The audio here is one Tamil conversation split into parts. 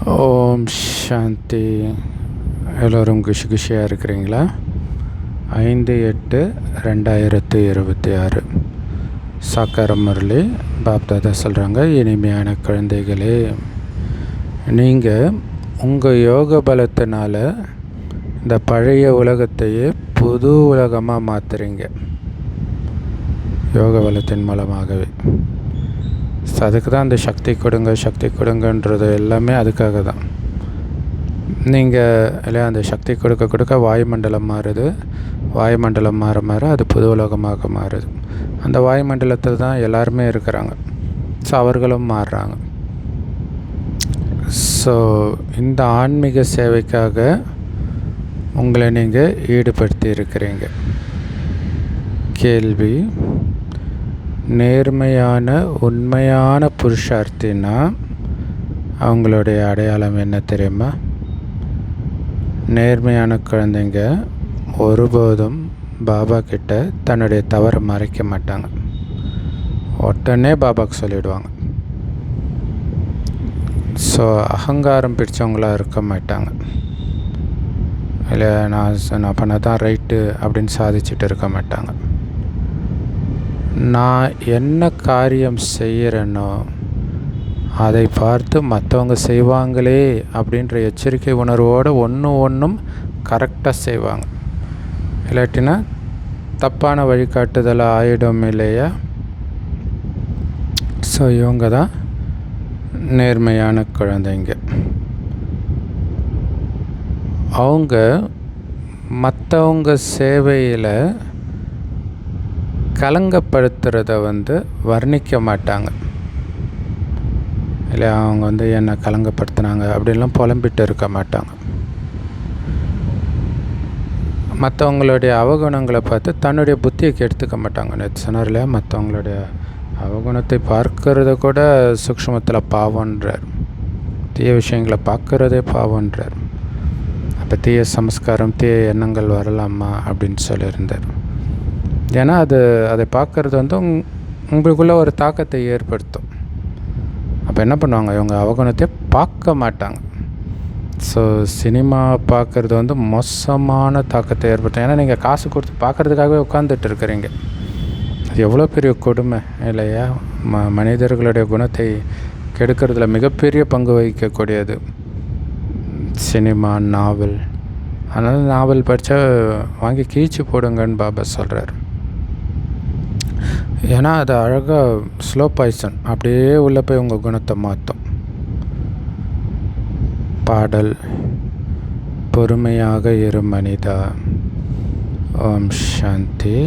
ஓம் சாந்தி. எல்லோரும் குஷியாக இருக்கிறீங்களா? 5/8/2026 சாக்கார முரளி பாப்தாதா சொல்கிறாங்க, இனிமையான குழந்தைகளே, நீங்கள் உங்கள் யோக பலத்தினால இந்த பழைய உலகத்தையே புது உலகமாக மாற்றுறீங்க. யோக பலத்தின் மூலமாகவே. அதுக்கு தான் அந்த சக்தி கொடுங்கன்றது எல்லாமே அதுக்காக தான். நீங்கள் இல்லையா, அந்த சக்தி கொடுக்க வாயுமண்டலம் மாறுது. வாயுமண்டலம் மாற அது புது உலகமாக மாறுது. அந்த வாயுமண்டலத்தில் தான் எல்லாருமே இருக்கிறாங்க. ஸோ அவர்களும் மாறுறாங்க. ஸோ இந்த ஆன்மீக சேவைக்காக உங்களை நீங்கள் ஈடுபடுத்தி இருக்கிறீங்க. கேள்வி: நேர்மையான உண்மையான புருஷார்த்தினா அவங்களுடைய அடையாளம் என்ன தெரியுமா? நேர்மையான குழந்தைங்க ஒருபோதும் பாபா கிட்ட தன்னுடைய தவறை மறைக்க மாட்டாங்க. உடனே பாபாவுக்கு சொல்லிவிடுவாங்க. ஸோ அகங்காரம் பிடிச்சவங்களாக இருக்க மாட்டாங்க. இல்லை நான் பண்ண தான் ரைட்டு அப்படின்னு சாதிச்சுட்டு இருக்க மாட்டாங்க. நான் என்ன காரியம் செய்கிறேனோ அதை பார்த்து மற்றவங்க செய்வாங்களே அப்படின்ற எச்சரிக்கை உணர்வோடு ஒன்றும் கரெக்டாக செய்வாங்க. இல்லாட்டினா தப்பான வழிகாட்டுதல் ஆகிடும் இல்லையா? ஸோ இவங்க தான் நேர்மையான குழந்தைங்க. அவங்க மற்றவங்க சேவையில் கலங்கப்படுத்துகிறத வர்ணிக்க மாட்டாங்க. இல்லை அவங்க என்னை கலங்கப்படுத்தினாங்க அப்படின்லாம் புலம்பிட்டு இருக்க மாட்டாங்க. மற்றவங்களுடைய அவகுணங்களை பார்த்து தன்னுடைய புத்தியை கெடுத்துக்க மாட்டாங்க. நேற்று சொன்னார் இல்லையா, மற்றவங்களுடைய அவகுணத்தை பார்க்கறத கூட சூக்ஷ்மத்தில் பாவன்றார். தீய விஷயங்களை பார்க்குறதே பாவன்றார். அப்போ தீய சம்ஸ்காரம் தீய எண்ணங்கள் வரலாமா அப்படின்னு சொல்லியிருந்தார். ஏன்னா அதை பார்க்குறது உங்களுக்குள்ளே ஒரு தாக்கத்தை ஏற்படுத்தும். அப்போ என்ன பண்ணுவாங்க, இவங்க அவகுணத்தை பார்க்க மாட்டாங்க. ஸோ சினிமா பார்க்குறது மோசமான தாக்கத்தை ஏற்படுத்தும். ஏன்னா நீங்கள் காசு கொடுத்து பார்க்குறதுக்காகவே உட்காந்துட்டு இருக்கிறீங்க. அது எவ்வளோ பெரிய கொடுமை இல்லையா? மனிதர்களுடைய குணத்தை கெடுக்கிறதுல மிகப்பெரிய பங்கு வகிக்கக்கூடியது சினிமா, நாவல். அதனால் நாவல் படித்தா வாங்கி கீழ்ச்சி போடுங்கன்னு பாபா சொல்கிறார். ஏன்னா அது அழகாக ஸ்லோ பாய்சன் அப்படியே உள்ளே போய் உங்கள் குணத்தை மாற்றும். பாடல்: பொறுமையாக இரு மனிதா. ஓம் சாந்தி.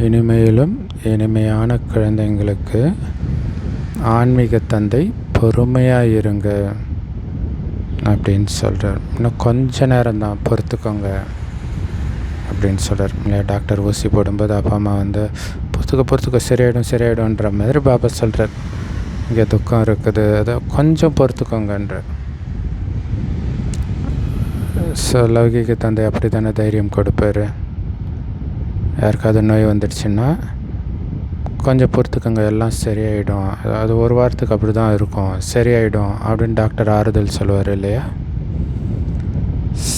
இனிமையிலும் இனிமையான குழந்தைங்களுக்கு ஆன்மீக தந்தை பொறுமையாக இருங்க அப்படின்னு சொல்கிறார். இன்னும் கொஞ்ச நேரம் தான் பொறுத்துக்கோங்க அப்படின்னு சொல்கிறார். இல்லையா, டாக்டர் ஊசி போடும்போது அப்பா அம்மா பொறுத்துக்க சரியாயிடும்ன்ற மாதிரி பாபா சொல்கிறார். இங்கே துக்கம் இருக்குது, அதை கொஞ்சம் பொறுத்துக்கோங்கன்றார். ஸோ லௌகிக தந்தை அப்படி தானே தைரியம் கொடுப்பார். யாருக்காவது நோய் வந்துடுச்சுன்னா கொஞ்சம் பொறுத்துக்கோங்க, எல்லாம் சரியாயிடும், அது ஒரு வாரத்துக்கு அப்படி தான் இருக்கும், சரியாயிடும் அப்படின்னு டாக்டர் ஆறுதல் சொல்லுவார் இல்லையா?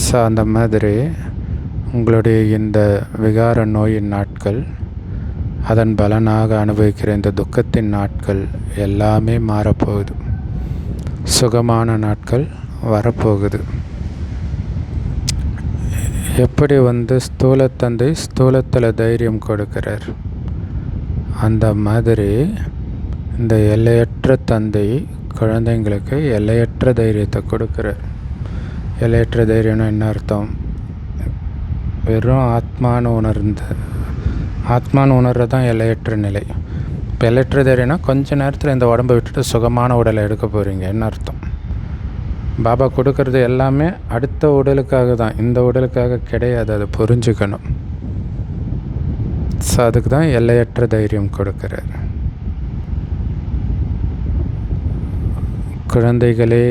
ஸோ அந்த மாதிரி உங்களுடைய இந்த விகார நோயின் நாட்கள், அதன் பலனாக அனுபவிக்கிற இந்த துக்கத்தின் நாட்கள் எல்லாமே மாறப்போகுது. சுகமான நாட்கள் வரப்போகுது. எப்படி ஸ்தூலத்தந்தை ஸ்தூலத்தில் தைரியம் கொடுக்கிறார், அந்த மாதிரி இந்த எல்லையற்ற தந்தை குழந்தைங்களுக்கு எல்லையற்ற தைரியத்தை கொடுக்கிறார். எல்லையற்ற தைரியம்னா என்ன அர்த்தம்? வெறும் ஆத்மானு உணர்றது தான் எல்லையற்ற நிலை. இப்போ எல்லையற்ற தைரியம்னா கொஞ்ச நேரத்தில் இந்த உடம்பை விட்டுட்டு சுகமான உடலை எடுக்க போகிறீங்க என்ன அர்த்தம்? பாபா கொடுக்கறது எல்லாமே அடுத்த உடலுக்காக தான், இந்த உடலுக்காக கிடையாது. அதை புரிஞ்சுக்கணும். ஸோ அதுக்கு தான் எல்லையற்ற தைரியம் கொடுக்கிறார். குழந்தைகளே,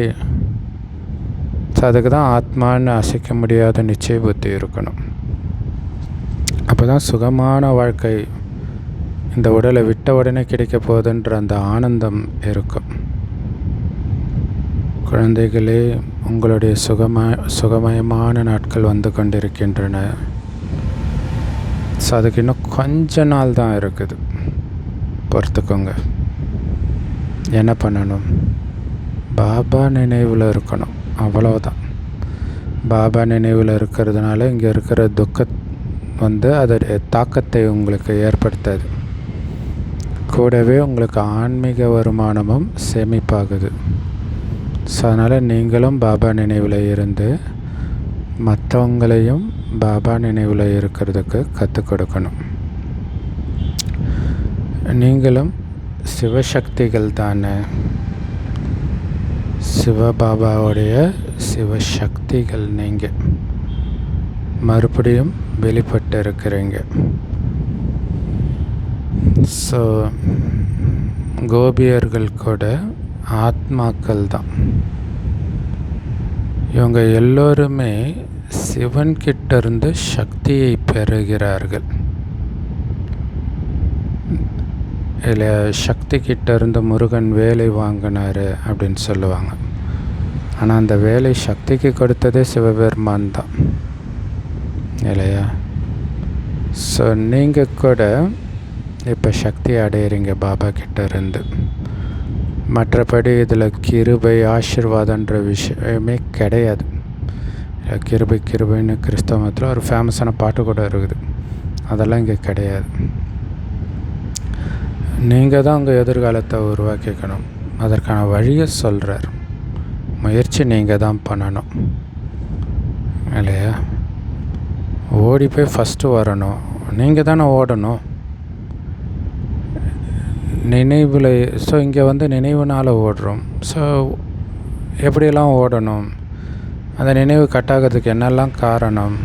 ஸோ அதுக்கு தான் ஆத்மான்னு அசைக்க முடியாத நிச்சய புத்தி இருக்கணும். அப்போ தான் சுகமான வாழ்க்கை இந்த உடலை விட்ட உடனே கிடைக்க போகுதுன்ற அந்த ஆனந்தம் இருக்கும். குழந்தைகளே, உங்களுடைய சுகமயமான நாட்கள் வந்து கொண்டிருக்கின்றன. ஸோ அதுக்கு இன்னும் கொஞ்ச நாள் தான் இருக்குது, பொறுத்துக்கோங்க. என்ன பண்ணணும்? பாபா நினைவில் இருக்கணும், அவ்வளோதான். பாபா நினைவில் இருக்கிறதுனால இங்கே இருக்கிற அதோடைய தாக்கத்தை உங்களுக்கு ஏற்படுத்தாது. கூடவே உங்களுக்கு ஆன்மீக வருமானமும் சேமிப்பாகுது. ஸோ அதனால் நீங்களும் பாபா நினைவில் இருந்து மற்றவங்களையும் பாபா நினைவில் இருக்கிறதுக்கு கற்றுக் கொடுக்கணும். நீங்களும் சிவசக்திகள் தானே, சிவபாபாவுடைய சிவசக்திகள். நீங்கள் மறுபடியும் வெளிப்பட்டு இருக்கிறீங்க. ஸோ கோபியர்கள் கூட ஆத்மாக்கள் தான். இவங்க எல்லோருமே சிவன்கிட்டேருந்து சக்தியை பெறுகிறார்கள். இல்லை, சக்தி கிட்டேருந்து முருகன் வேலை வாங்கினார் அப்படின்னு சொல்லுவாங்க. ஆனால் அந்த வேலை சக்திக்கு கொடுத்ததே சிவபெருமான் தான், இல்லையா? ஸோ நீங்கள் கூட இப்போ சக்தி அடையிறீங்க பாபா கிட்டேருந்து. மற்றபடி இதில் கிருபை ஆசீர்வாதன்ற விஷயமே கிடையாது. கிருபைன்னு கிறிஸ்தவ மதத்தில் ஒரு ஃபேமஸான பாட்டு கூட இருக்குது. அதெல்லாம் இங்கே கிடையாது. நீங்கள் தான் உங்கள் எதிர்காலத்தை உருவாக்கிக்கணும். அதற்கான வழியை சொல்கிறார். முயற்சி நீங்கள் தான் பண்ணணும், இல்லையா? ஓடி போய் ஃபஸ்ட்டு வரணும். நீங்கள் தானே ஓடணும் நினைவில். ஸோ இங்கே நினைவுனால் ஓடுறோம். ஸோ எப்படியெல்லாம் ஓடணும், அந்த நினைவு கட்டாகிறதுக்கு என்னெல்லாம் காரணம்,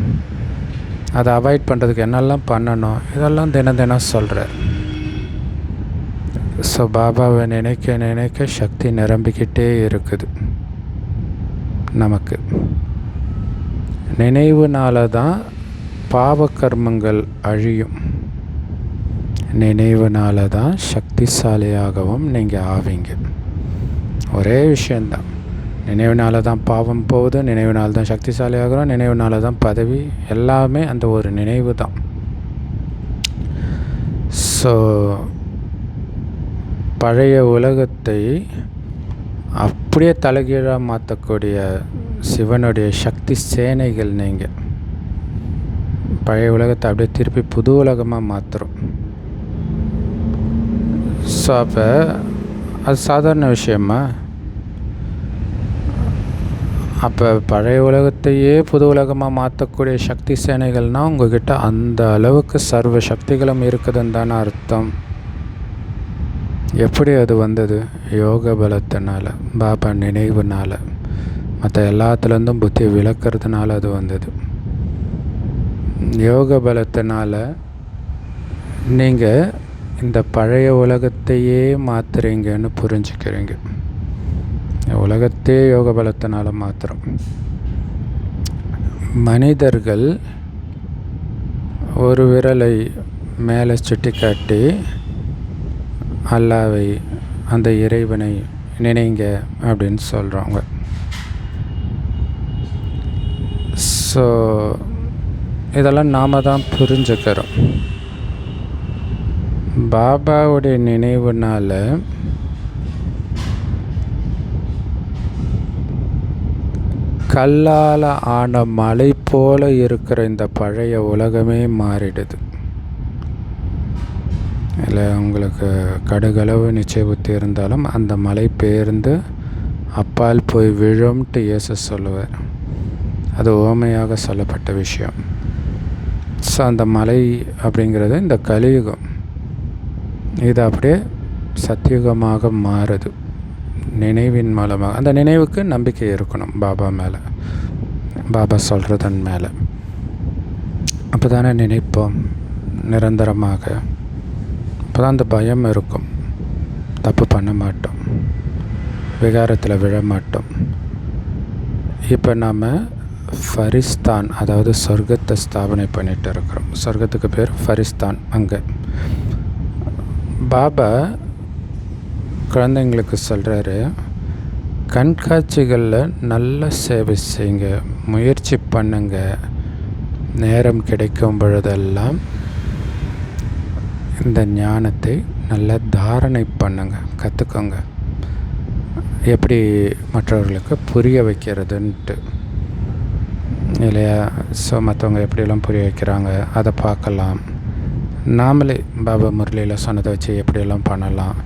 அதை அவாய்ட் பண்ணுறதுக்கு என்னெல்லாம் பண்ணணும், இதெல்லாம் தினம் சொல்கிறார். ஸோ பாபாவை நினைக்க நினைக்க சக்தி நிரம்பிக்கிட்டே இருக்குது நமக்கு. நினைவுனால தான் பாவ கர்மங்கள் அழியும். நினைவுனால தான் சக்திசாலியாகவும் நீங்கள் ஆவீங்க. ஒரே விஷயந்தான். நினைவுனால தான் பாவம் போகுது, நினைவுனால தான் சக்திசாலி ஆகிறோம், நினைவுனால தான் பதவி. எல்லாமே அந்த ஒரு நினைவு தான். ஸோ பழைய உலகத்தை அப்படியே தலைகீழாக மாற்றக்கூடிய சிவனுடைய சக்தி சேனைகள் நீங்கள். பழைய உலகத்தை அப்படியே திருப்பி புது உலகமாக மாற்றுறோம். ஸோ அப்போ அது சாதாரண விஷயமா? அப்போ பழைய உலகத்தையே புது உலகமாக மாற்றக்கூடிய சக்தி சேனைகள்னால் உங்கள்கிட்ட அந்த அளவுக்கு சர்வ சக்திகளும் இருக்குதுன்னு தானே அர்த்தம். எப்படி அது வந்தது? யோக பலத்தினால, பாபா நினைவுனால், மற்ற எல்லாத்துலேருந்தும் புத்தி விளக்கிறதுனால அது வந்தது. யோக பலத்தினால நீங்கள் இந்த பழைய உலகத்தையே மாற்றுறீங்கன்னு புரிஞ்சுக்கிறீங்க. உலகத்தையே யோக பலத்தினால் மாற்றுறோம். மனிதர்கள் ஒரு விரலை மேலே சுட்டி காட்டி அல்லாவை, அந்த இறைவனை நினைங்க அப்படின்னு சொல்கிறவங்க. ஸோ இதெல்லாம் நாம் தான் புரிஞ்சுக்கிறோம். பாபாவுடைய நினைவுனால் கல்லால் ஆன மலை போல இருக்கிற இந்த பழைய உலகமே மாறிடுது. இல்லை, உங்களுக்கு கடுகளவு நிச்சய புத்தி இருந்தாலும் அந்த மலை பெயர்ந்து அப்பால் போய் விழும்ட்டு இயேசு சொல்லுவார். அது ஓமையாக சொல்லப்பட்ட விஷயம். ஸோ அந்த மலை அப்படிங்கிறது இந்த கலியுகம். இது அப்படியே சத்தியுகமாக மாறுது நினைவின் மூலமாக. அந்த நினைவுக்கு நம்பிக்கை இருக்கணும் பாபா மேலே, பாபா சொல்கிறதன் மேலே. அப்போ தானே நினைப்போம் நிரந்தரமாக. அப்போ தான் அந்த பயம் இருக்கும். தப்பு பண்ண மாட்டோம், விகாரத்தில் விழ மாட்டோம். இப்போ நாம் ஃபரிஸ்தான், அதாவது சொர்க்கத்தை ஸ்தாபனை பண்ணிகிட்டு இருக்கிறோம். சொர்க்கத்துக்கு பேர் ஃபரிஸ்தான். அங்கே பாபா குழந்தைங்களுக்கு சொல்கிறாரு, கண்காட்சிகளில் நல்ல சேவை செய்யுங்க, முயற்சி பண்ணுங்க. நேரம் கிடைக்கும் பொழுதெல்லாம் இந்த ஞானத்தை நல்லா தாரணை பண்ணுங்க, கற்றுக்கோங்க. எப்படி மற்றவர்களுக்கு புரிய வைக்கிறதுன்ட்டு இல்லையா? ஸோ மற்றவங்க எப்படியெல்லாம் புரிய வைக்கிறாங்க அதை பார்க்கலாம். நாமளே பாபா முரளியில் சொன்னதை வச்சு எப்படியெல்லாம் பண்ணலாம்,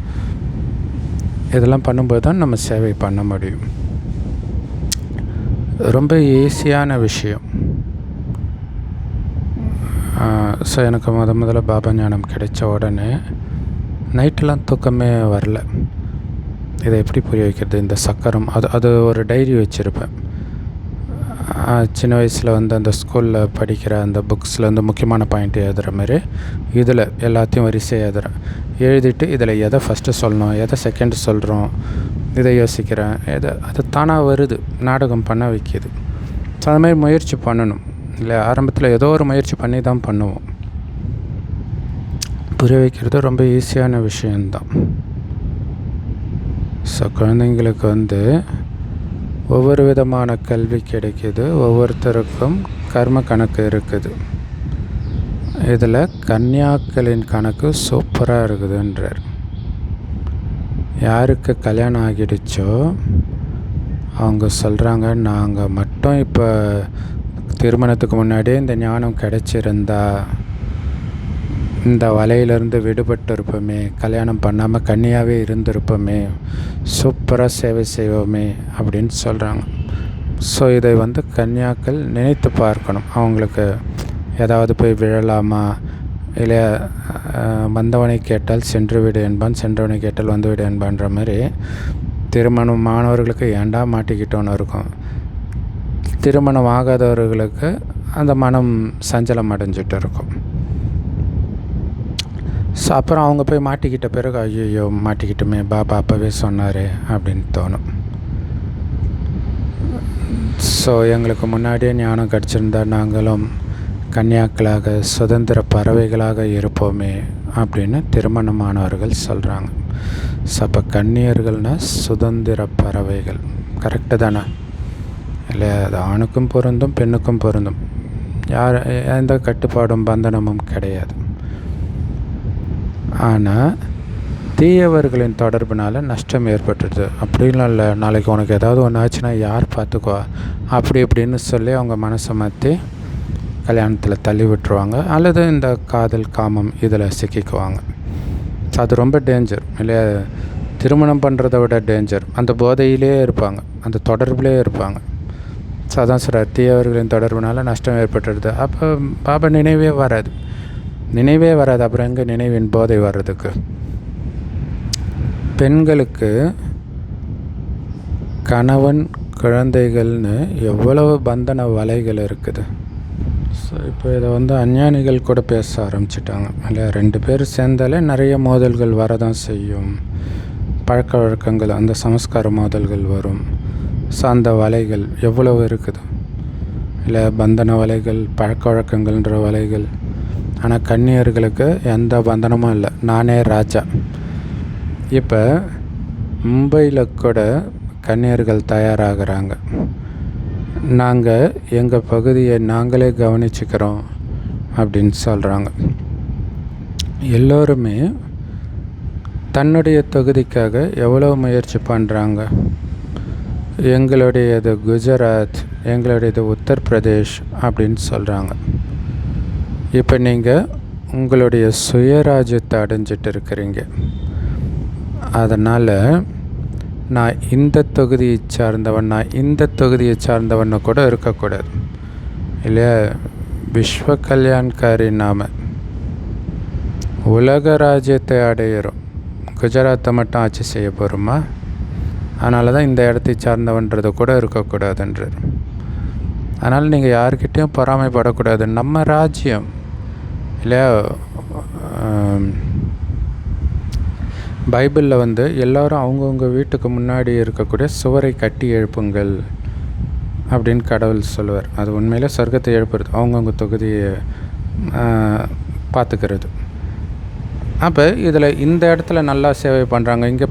இதெல்லாம் பண்ணும்போது தான் நம்ம சேவை பண்ண முடியும். ரொம்ப ஈஸியான விஷயம். ஸோ எனக்கு முதல்ல பாபா ஞானம் கிடைச்ச உடனே நைட்டெலாம் தூக்கமே வரல. இதை எப்படி புரிய வைக்கிறது, இந்த சக்கரம், அது ஒரு டைரி வச்சுருப்பேன். சின்ன வயசில் அந்த ஸ்கூலில் படிக்கிற அந்த புக்ஸில் முக்கியமான பாயிண்ட் எழுதுகிற மாதிரி இதில் எல்லாத்தையும் வரிசையாக எழுதிட்டு இதில் எதை ஃபஸ்ட்டு சொல்லணும், எதை செகண்ட் சொல்கிறோம், இதை யோசிக்கிறேன். அது தானாக வருது, நாடகம் பண்ண வைக்கிது. ஸோ அது மாதிரி முயற்சி பண்ணணும் இல்லை? ஆரம்பத்தில் ஏதோ ஒரு முயற்சி பண்ணி தான் பண்ணுவோம். புரிய வைக்கிறது ரொம்ப ஈஸியான விஷயந்தான். ஸோ குழந்தைங்களுக்கு ஒவ்வொரு விதமான கல்வி கிடைக்கிது, ஒவ்வொருத்தருக்கும் கர்ம கணக்கு இருக்குது. இதில் கன்னியாக்களின் கணக்கு சூப்பராக இருக்குதுன்றார். யாருக்கு கல்யாணம் ஆகிடுச்சோ அவங்க சொல்கிறாங்க, நாங்கள் மட்டும் இப்போ திருமணத்துக்கு முன்னாடியே இந்த ஞானம் கிடைச்சிருந்தா இந்த வலையிலேருந்து விடுபட்டு இருப்போமே, கல்யாணம் பண்ணாமல் கன்னியாகவே இருந்திருப்போமே, சூப்பராக சேவை செய்வோமே அப்படின்னு சொல்கிறாங்க. ஸோ இதை கன்னியாக்கள் நினைத்து பார்க்கணும். அவங்களுக்கு ஏதாவது போய் விழலாமா, இல்லை வந்தவனை கேட்டால் சென்று விடு என்பான், சென்றவனை கேட்டால் வந்து விடு என்பான்ற மாதிரி திருமணம் மாணவர்களுக்கு ஏண்டா மாட்டிக்கிட்டோன்னு இருக்கும். திருமணம் ஆகாதவர்களுக்கு அந்த மனம் சஞ்சலம் அடைஞ்சிட்டு இருக்கும். ஸோ அப்புறம் அவங்க போய் மாட்டிக்கிட்ட பிறகு ஐயோ மாட்டிக்கிட்டுமே, பாபா அப்போவே சொன்னார் அப்படின்னு தோணும். ஸோ எங்களுக்கு முன்னாடியே ஞானம் கிடச்சிருந்தா நாங்களும் கன்னியாக்களாக சுதந்திர பறவைகளாக இருப்போமே அப்படின்னு திருமணமானவர்கள் சொல்கிறாங்க. ஸோ அப்போ கன்னியர்கள்னால் சுதந்திர பறவைகள், கரெக்டு தானே? இல்லை, அது ஆணுக்கும் பொருந்தும் பெண்ணுக்கும் பொருந்தும். எந்த கட்டுப்பாடும் பந்தனமும் கிடையாது. ஆனால் தீயவர்களின் தொடர்புனால நஷ்டம் ஏற்பட்டுடுது. அப்படின்லாம் இல்லை, நாளைக்கு உனக்கு ஏதாவது ஒன்று ஆச்சுன்னா யார் பார்த்துக்குவா அப்படி இப்படின்னு சொல்லி அவங்க மனசை மாற்றி கல்யாணத்தில் தள்ளி விட்டுருவாங்க, அல்லது இந்த காதல் காமம் இதில் சிக்கிக்குவாங்க. அது ரொம்ப டேஞ்சர் இல்லையா? திருமணம் பண்ணுறதை விட டேஞ்சர். அந்த போதையிலே இருப்பாங்க, அந்த தொடர்பிலே இருப்பாங்க. ஸோ அதான் சார், தீயவர்களின் தொடர்புனால நஷ்டம் ஏற்பட்டுடுது. அப்போ பாபா நினைவே வராது. அப்புறம் எங்கே நினைவின் போதை வர்றதுக்கு? பெண்களுக்கு கணவன் குழந்தைகள்னு எவ்வளவு பந்தன வலைகள் இருக்குது. ஸோ இப்போ இதை அஞ்ஞானிகள் கூட பேச ஆரம்பிச்சிட்டாங்க இல்லையா? 2 பேர் சேர்ந்தாலே நிறைய மோதல்கள் வரதான் செய்யும். பழக்க வழக்கங்கள், அந்த சமஸ்கார மோதல்கள் வரும். ஸோ அந்த வலைகள் எவ்வளவு இருக்குது இல்லை? பந்தன வலைகள், பழக்க வழக்கங்கள்ன்ற வலைகள். ஆனால் கன்னியர்களுக்கு எந்த பந்தனமும் இல்லை, நானே ராஜா. இப்போ மும்பையில் கூட கன்னியர்கள் தயாராகிறாங்க. நாங்கள் எங்கள் பகுதியை நாங்களே கவனிச்சுக்கிறோம் அப்படின்னு சொல்கிறாங்க. எல்லோருமே தன்னுடைய தொகுதிக்காக எவ்வளோ முயற்சி பண்ணுறாங்க. எங்களுடையது குஜராத், எங்களுடையது உத்தரப்பிரதேஷ் அப்படின்னு சொல்கிறாங்க. இப்போ நீங்கள் உங்களுடைய சுயராஜ்யத்தை அடைஞ்சிட்டு இருக்கிறீங்க. அதனால் நான் இந்த தொகுதியை சார்ந்தவன், நான் இந்த தொகுதியை சார்ந்தவன்னு கூட இருக்கக்கூடாது இல்லையா? விஸ்வ கல்யாண்காரி நாம் உலக ராஜ்யத்தை அடையிறோம், குஜராத்தை மட்டும் ஆட்சி செய்ய போகிறோமா? அதனால தான் இந்த இடத்தை சார்ந்தவன்றது கூட இருக்கக்கூடாதுன்றார். அதனால் நீங்கள் யார்கிட்டையும் பொறாமைப்படக்கூடாது. நம்ம ராஜ்யம் இல்லையா? பைபிளில் எல்லோரும் அவங்கவுங்க வீட்டுக்கு முன்னாடி இருக்கக்கூடிய சுவரை கட்டி எழுப்புங்கள் அப்படின்னு கடவுள் சொல்லுவார். அது உண்மையிலே சொர்க்கத்தை எழுப்புறது, அவங்கவுங்க தொகுதியை பார்த்துக்கிறது. அப்போ இதில் இந்த இடத்துல நல்லா சேவை பண்ணுறாங்க, இங்கே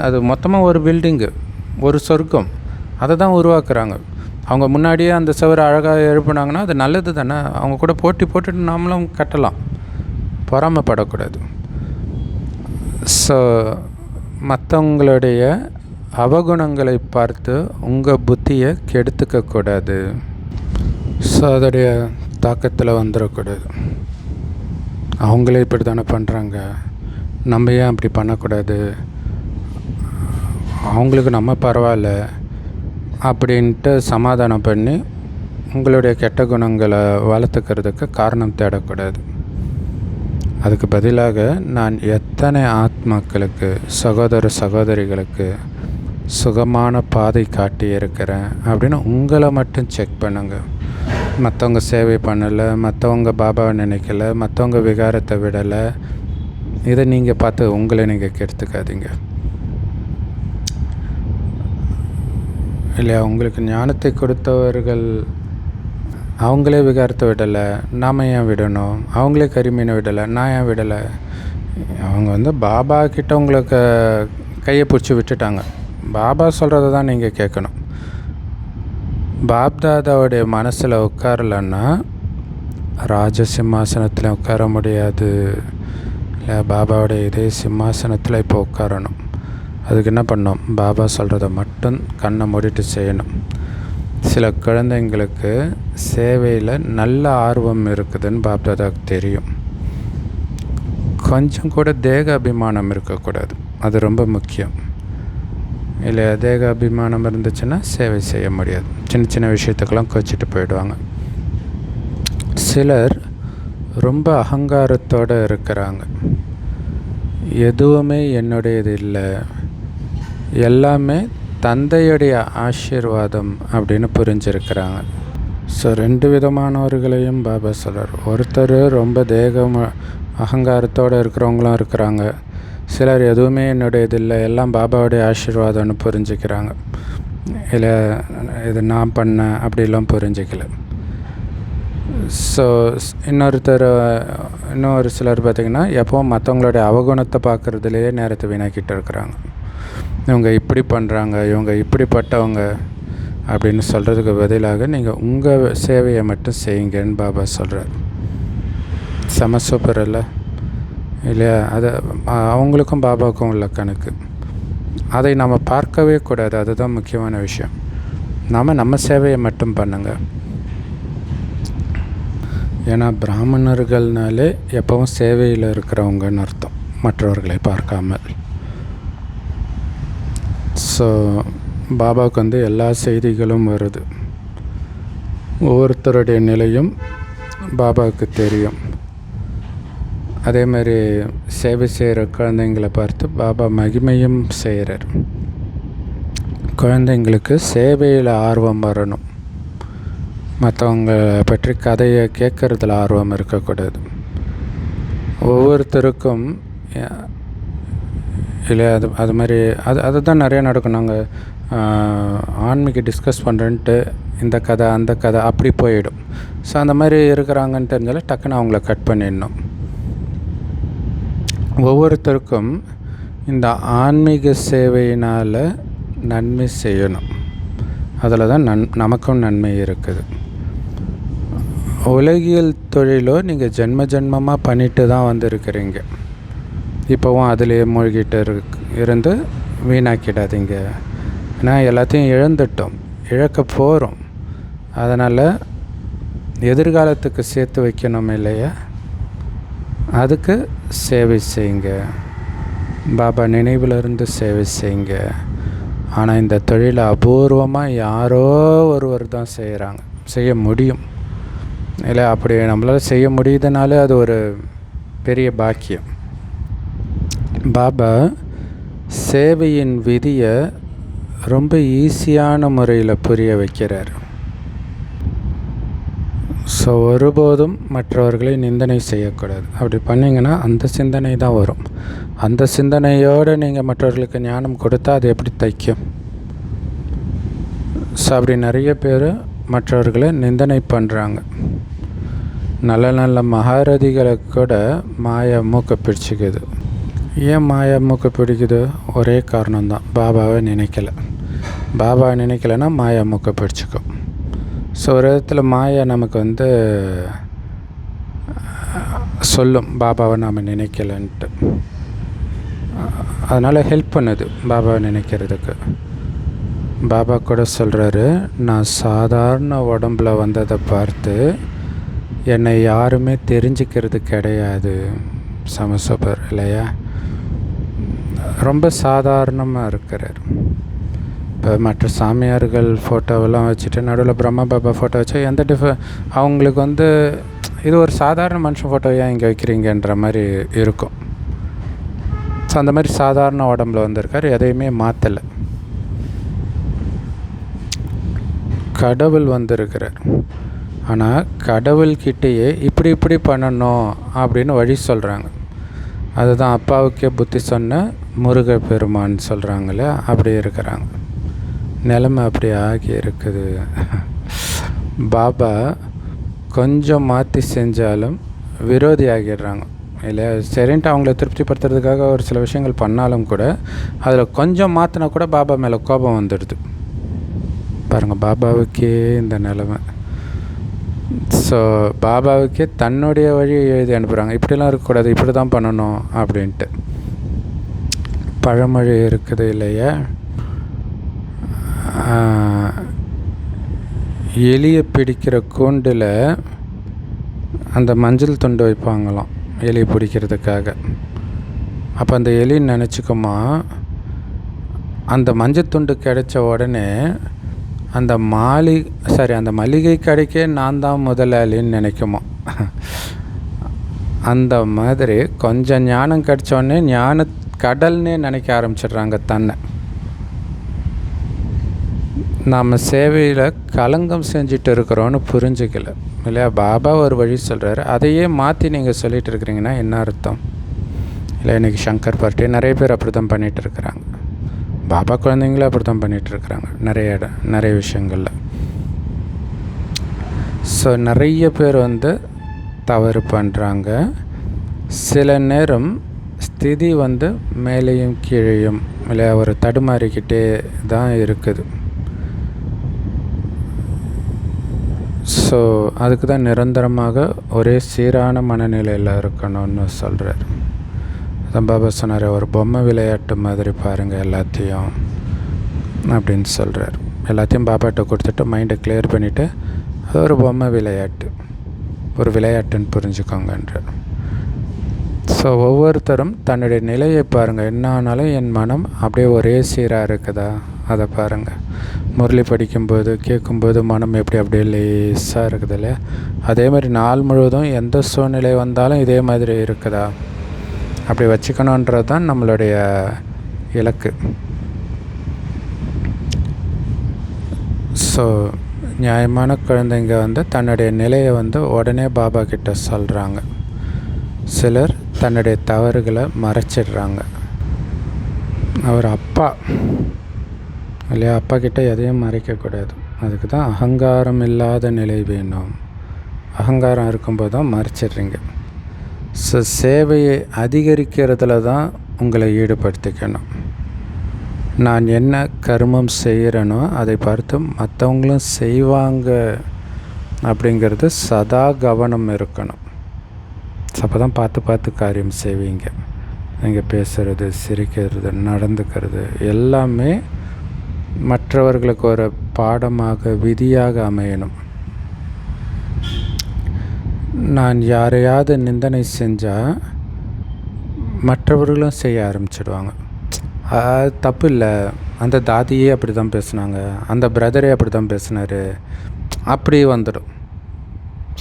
அது மொத்தமாக ஒரு பில்டிங்கு ஒரு சொர்க்கம் அதை தான் உருவாக்குறாங்க. அவங்க முன்னாடியே அந்த சுவர் அழகாக எழுப்புனாங்கன்னா அது நல்லது தானே. அவங்க கூட போட்டி போட்டுட்டு நாமளும் கட்டலாம், பொறாமைப்படக்கூடாது. ஸோ மற்றவங்களுடைய அவகுணங்களை பார்த்து உங்கள் புத்தியை கெடுத்துக்கக்கூடாது. ஸோ அதோடைய தாக்கத்தில் வந்துடக்கூடாது. அவங்களே இப்படி தானே பண்ணுறாங்க, நம்ம ஏன் அப்படி பண்ணக்கூடாது, அவங்களுக்கு நம்ம பரவாயில்ல அப்படின்ட்டு சமாதானம் பண்ணி உங்களுடைய கெட்ட குணங்களை வளர்த்துக்கிறதுக்கு காரணம் தேடக்கூடாது. அதுக்கு பதிலாக நான் எத்தனை ஆத்மாக்களுக்கு, சகோதர சகோதரிகளுக்கு சுகமான பாதை காட்டி இருக்கிறேன் அப்படின்னு உங்களை மட்டும் செக் பண்ணுங்கள். மற்றவங்க சேவை பண்ணலை, மற்றவங்க பாபாவை நினைக்கலை, மற்றவங்க விகாரத்தை விடலை, இதை நீங்கள் பார்த்து உங்களை நீங்கள் கெடுத்துக்காதீங்க இல்லையா. உங்களுக்கு ஞானத்தை கொடுத்தவர்கள் அவங்களே விகாரத்தை விடலை, நாம் ஏன் விடணும்? அவங்களே கரிமீனை விடலை, நான் ஏன் விடலை? அவங்க பாபா கிட்ட உங்களுக்கு கையை பிடிச்சி விட்டுட்டாங்க. பாபா சொல்கிறத தான் நீங்கள் கேட்கணும். பாப்தாதாவுடைய மனசில் உட்காரலன்னா ராஜ சிம்மாசனத்தில் உட்கார முடியாது. இல்லை, பாபாவுடைய இதே சிம்மாசனத்தில் இப்போ உட்காரணும். அதுக்கு என்ன பண்ணணும்? பாபா சொல்கிறத மட்டும் கண்ணை மூடிட்டு செய்யணும். சில குழந்தைங்களுக்கு சேவையில் நல்ல ஆர்வம் இருக்குதுன்னு பாப்தாதாவுக்கு தெரியும். கொஞ்சம் கூட தேக அபிமானம் இருக்கக்கூடாது, அது ரொம்ப முக்கியம். இல்லை, தேக அபிமானம் இருந்துச்சுன்னா சேவை செய்ய முடியாது. சின்ன சின்ன விஷயத்துக்கெல்லாம் கோச்சிட்டு போயிடுவாங்க. சிலர் ரொம்ப அகங்காரத்தோடு இருக்கிறாங்க. எதுவுமே என்னுடையது இல்லை, எல்லாமே தந்தையுடைய ஆசீர்வாதம் அப்படின்னு புரிஞ்சிருக்கிறாங்க. ஸோ 2 விதமானவர்களையும் பாபா சொல்கிறார். ஒருத்தர் ரொம்ப அகங்காரத்தோடு இருக்கிறவங்களும் இருக்கிறாங்க. சிலர் எதுவுமே என்னுடையது இல்லை, எல்லாம் பாபாவுடைய ஆசீர்வாதம்னு புரிஞ்சுக்கிறாங்க. இல்லை, இது நான் பண்ணேன் அப்படிலாம் புரிஞ்சிக்கல. ஸோ இன்னொரு சிலர் பார்த்திங்கன்னா எப்போவும் மற்றவங்களுடைய அவகுணத்தை பார்க்குறதுலையே நேரத்தை வீணாக்கிட்டு இருக்கிறாங்க. இவங்க இப்படி பண்ணுறாங்க, இவங்க இப்படிப்பட்டவங்க அப்படின்னு சொல்கிறதுக்கு பதிலாக நீங்கள் உங்கள் சேவையை மட்டும் செய்யுங்கன்னு பாபா சொல்கிறார். செம சூப்பர் இல்லை இல்லையா? அது அவங்களுக்கும் பாபாவுக்கும் உள்ள கணக்கு. அதை நம்ம பார்க்கவே கூடாது, அதுதான் முக்கியமான விஷயம். நம்ம சேவையை மட்டும் பண்ணுங்க. ஏன்னா பிராமணர்கள்னாலே எப்பவும் சேவையில் இருக்கிறவங்கன்னு அர்த்தம், மற்றவர்களை பார்க்காமல். ஸோ பாபாவுக்கு எல்லா செய்திகளும் வருது. ஒவ்வொருத்தருடைய நிலையும் பாபாவுக்கு தெரியும். அதே மாதிரி சேவை செய்கிற குழந்தைங்களை பார்த்து பாபா மகிமையும் செய்கிறார். குழந்தைங்களுக்கு சேவையில் ஆர்வம் வரணும், மற்றவங்க பற்றி கதையை கேட்குறதுல ஆர்வம் இருக்கக்கூடாது. ஒவ்வொருத்தருக்கும் இல்லை, அது மாதிரி அதுதான் நிறையா நடக்கும். நாங்கள் ஆன்மீக டிஸ்கஸ் பண்ணுறேன்ட்டு இந்த கதை அந்த கதை அப்படி போயிடும். ஸோ அந்த மாதிரி இருக்கிறாங்கன்னு தெரிஞ்சாலே டக்குன்னு அவங்கள கட் பண்ணிடணும். ஒவ்வொருத்தருக்கும் இந்த ஆன்மீக சேவையினால் நன்மை செய்யணும், அதில் தான் நமக்கும் நன்மை இருக்குது. உலகியல் தொழிலோ நீங்கள் ஜென்மமாக பண்ணிட்டு தான் வந்துருக்கிறீங்க. இப்போவும் அதிலே மூழ்கிட்டு இருந்து வீணாக்கிடாதீங்க. ஏன்னா எல்லாத்தையும் இழந்துட்டோம், இழக்க போகிறோம். அதனால் எதிர்காலத்துக்கு சேர்த்து வைக்கணும் இல்லையா? அதுக்கு சேவை செய்யுங்க, பாபா நினைவிலிருந்து சேவை செய்யுங்க. ஆனால் இந்த தொழிலை அபூர்வமாக யாரோ ஒருவர் தான் செய்ய முடியும் இல்லை? அப்படி நம்மளால் செய்ய முடியுதுனாலே அது ஒரு பெரிய பாக்கியம். பாபா சேவையின் விதியை ரொம்ப ஈஸியான முறையில் புரிய வைக்கிறார். ஸோ ஒருபோதும் மற்றவர்களை நிந்தனை செய்யக்கூடாது. அப்படி பண்ணிங்கன்னா அந்த சிந்தனை தான் வரும். அந்த சிந்தனையோடு நீங்கள் மற்றவர்களுக்கு ஞானம் கொடுத்தா அது எப்படி தைக்கும்? ஸோ அப்படி நிறைய பேர் மற்றவர்களை நிந்தனை பண்ணுறாங்க. நல்ல நல்ல மகாரதிகளை கூட மாயா மூக்க பிடிச்சிக்குது. ஏன் மாயா மூக்க பிடிக்குது? ஒரே காரணம்தான், பாபாவை நினைக்கலை. பாபா நினைக்கலைன்னா மாயா மூக்க பிடிச்சிக்கும். ஸோ ஒரு விதத்தில் மாயா நமக்கு சொல்லும் பாபாவை நாம் நினைக்கலைன்ட்டு. அதனால் ஹெல்ப் பண்ணுது பாபாவை நினைக்கிறதுக்கு. பாபா கூட சொல்கிறாரு, நான் சாதாரண உடம்புல வந்ததை பார்த்து என்னை யாருமே தெரிஞ்சுக்கிறது கிடையாது. சமசூப்பர் இல்லையா? ரொம்ப சாதாரணமாக இருக்கிறார். இப்போ மற்ற சாமியார்கள் ஃபோட்டோவெல்லாம் வச்சுட்டு நடுவில் பிரம்மா பாபா ஃபோட்டோ வச்சா எந்த அவங்களுக்கு இது ஒரு சாதாரண மனுஷன் ஃபோட்டோ ஏன் இங்கே வைக்கிறீங்கன்ற மாதிரி இருக்கும். ஸோ அந்த மாதிரி சாதாரண உடம்புல வந்திருக்கார், எதையுமே மாற்றலை. கடவுள் வந்திருக்கிறார். ஆனால் கடவுள்கிட்டேயே இப்படி பண்ணணும் அப்படின்னு வழி சொல்கிறாங்க. அதுதான் அப்பாவுக்கே புத்தி சொன்ன முருக பெருமான் சொல்கிறாங்களே, அப்படி இருக்கிறாங்க. நிலைமை அப்படி ஆகி இருக்குது. பாபா கொஞ்சம் மாற்றி செஞ்சாலும் விரோதி ஆகிடுறாங்க இல்லை. சரின்ட்டு அவங்கள திருப்திப்படுத்துறதுக்காக ஒரு சில விஷயங்கள் பண்ணாலும் கூட அதில் கொஞ்சம் மாற்றினா கூட பாபா மேலே கோபம் வந்துடுது. பாருங்கள், பாபாவுக்கே இந்த நிலைமை. ஸோ பாபாவுக்கே தன்னுடைய வழியை எழுதி அனுப்புகிறாங்க. இப்படிலாம் இருக்கக்கூடாது, இப்படி தான் பண்ணணும் அப்படின்ட்டு. பழமொழி இருக்குது இல்லையா, எலியை பிடிக்கிற கூண்டில் அந்த மஞ்சள் துண்டு வைப்பாங்களாம் எலியை பிடிக்கிறதுக்காக. அப்போ அந்த எலி நினச்சிக்குமா, அந்த மஞ்சள் துண்டு கிடைச்ச உடனே அந்த மளிகை கடைக்கே நான் தான் முதலாளின்னு நினைக்குமா. அந்த மாதிரி கொஞ்சம் ஞானம் கிடைச்சோடனே ஞான கடல்னே நினைக்க ஆரம்பிச்சிடுறாங்க தன்னை. நாம் சேவையில் களங்கம் செஞ்சுட்டு இருக்கிறோன்னு புரிஞ்சிக்கல இல்லையா. பாபா ஒரு வழி சொல்கிறாரு, அதையே மாற்றி நீங்கள் சொல்லிகிட்டு இருக்கிறீங்கன்னா என்ன அர்த்தம் இல்லை. இன்றைக்கி சங்கர் பார்ட்டி நிறைய பேர் அப்படி தான் பண்ணிகிட்டு இருக்கிறாங்க. பாபா குழந்தைங்களும் அப்படி தான் பண்ணிகிட்ருக்குறாங்க நிறைய விஷயங்களில். ஸோ நிறைய பேர் தவறு பண்ணுறாங்க. சில நேரம் ஸ்திதி மேலேயும் கீழேயும் இல்லை ஒரு தடுமாறிக்கிட்டே தான் இருக்குது. ஸோ அதுக்கு தான் நிரந்தரமாக ஒரே சீரான மனநிலையில் இருக்கணும்னு சொல்கிறார். அதான் பாபா சொன்னார், ஒரு பொம்மை விளையாட்டு மாதிரி பாருங்கள் எல்லாத்தையும் அப்படின்னு சொல்கிறார். எல்லாத்தையும் பாபாட்ட கொடுத்துட்டு மைண்டை கிளியர் பண்ணிவிட்டு அது ஒரு பொம்மை விளையாட்டு, ஒரு விளையாட்டுன்னு புரிஞ்சுக்கோங்கன்றார். ஸோ ஒவ்வொருத்தரும் தன்னுடைய நிலையை பாருங்கள். என்ன ஆனாலும் என் மனம் அப்படியே ஒரே சீராக இருக்குதா அதை பாருங்கள். முரளி படிக்கும்போது கேட்கும்போது மனம் அப்படியே லேசாக இருக்குது இல்லையா. அதே மாதிரி நாள் முழுவதும் எந்த சூழ்நிலை வந்தாலும் இதே மாதிரி இருக்குதா, அப்படி வச்சுக்கணுன்றது தான் நம்மளுடைய இலக்கு. ஸோ நியாயமான குழந்தைங்க தன்னுடைய நிலையை உடனே பாபா கிட்ட சொல்கிறாங்க. சிலர் தன்னுடைய தவறுகளை மறைச்சிடுறாங்க. அவர் அப்பா இல்லையா, அப்பா கிட்ட எதையும் மறைக்கக்கூடாது. அதுக்கு தான் அகங்காரம் இல்லாத நிலை வேணும். அகங்காரம் இருக்கும்போது தான் மறைச்சிடுறீங்க. ஸோ சேவையை அதிகரிக்கிறதுல தான் உங்களை ஈடுபடுத்திக்கணும். நான் என்ன கர்மம் செய்கிறேனோ அதை பார்த்து மற்றவங்களும் செய்வாங்க அப்படிங்கிறது சதா கவனம் இருக்கணும். அப்போ தான் பார்த்து காரியம் செய்வீங்க. நீங்கள் பேசுகிறது, சிரிக்கிறது, நடந்துக்கிறது எல்லாமே மற்றவர்களுக்கு ஒரு பாடமாக விதியாக அமையணும். நான் யாரையாவது நிந்தனை செஞ்சால் மற்றவர்களும் செய்ய ஆரம்பிச்சிடுவாங்க. அது தப்பு இல்லை, அந்த தாதியே அப்படி தான் பேசுனாங்க, அந்த பிரதரே அப்படி தான் பேசினார், அப்படி வந்துடும்.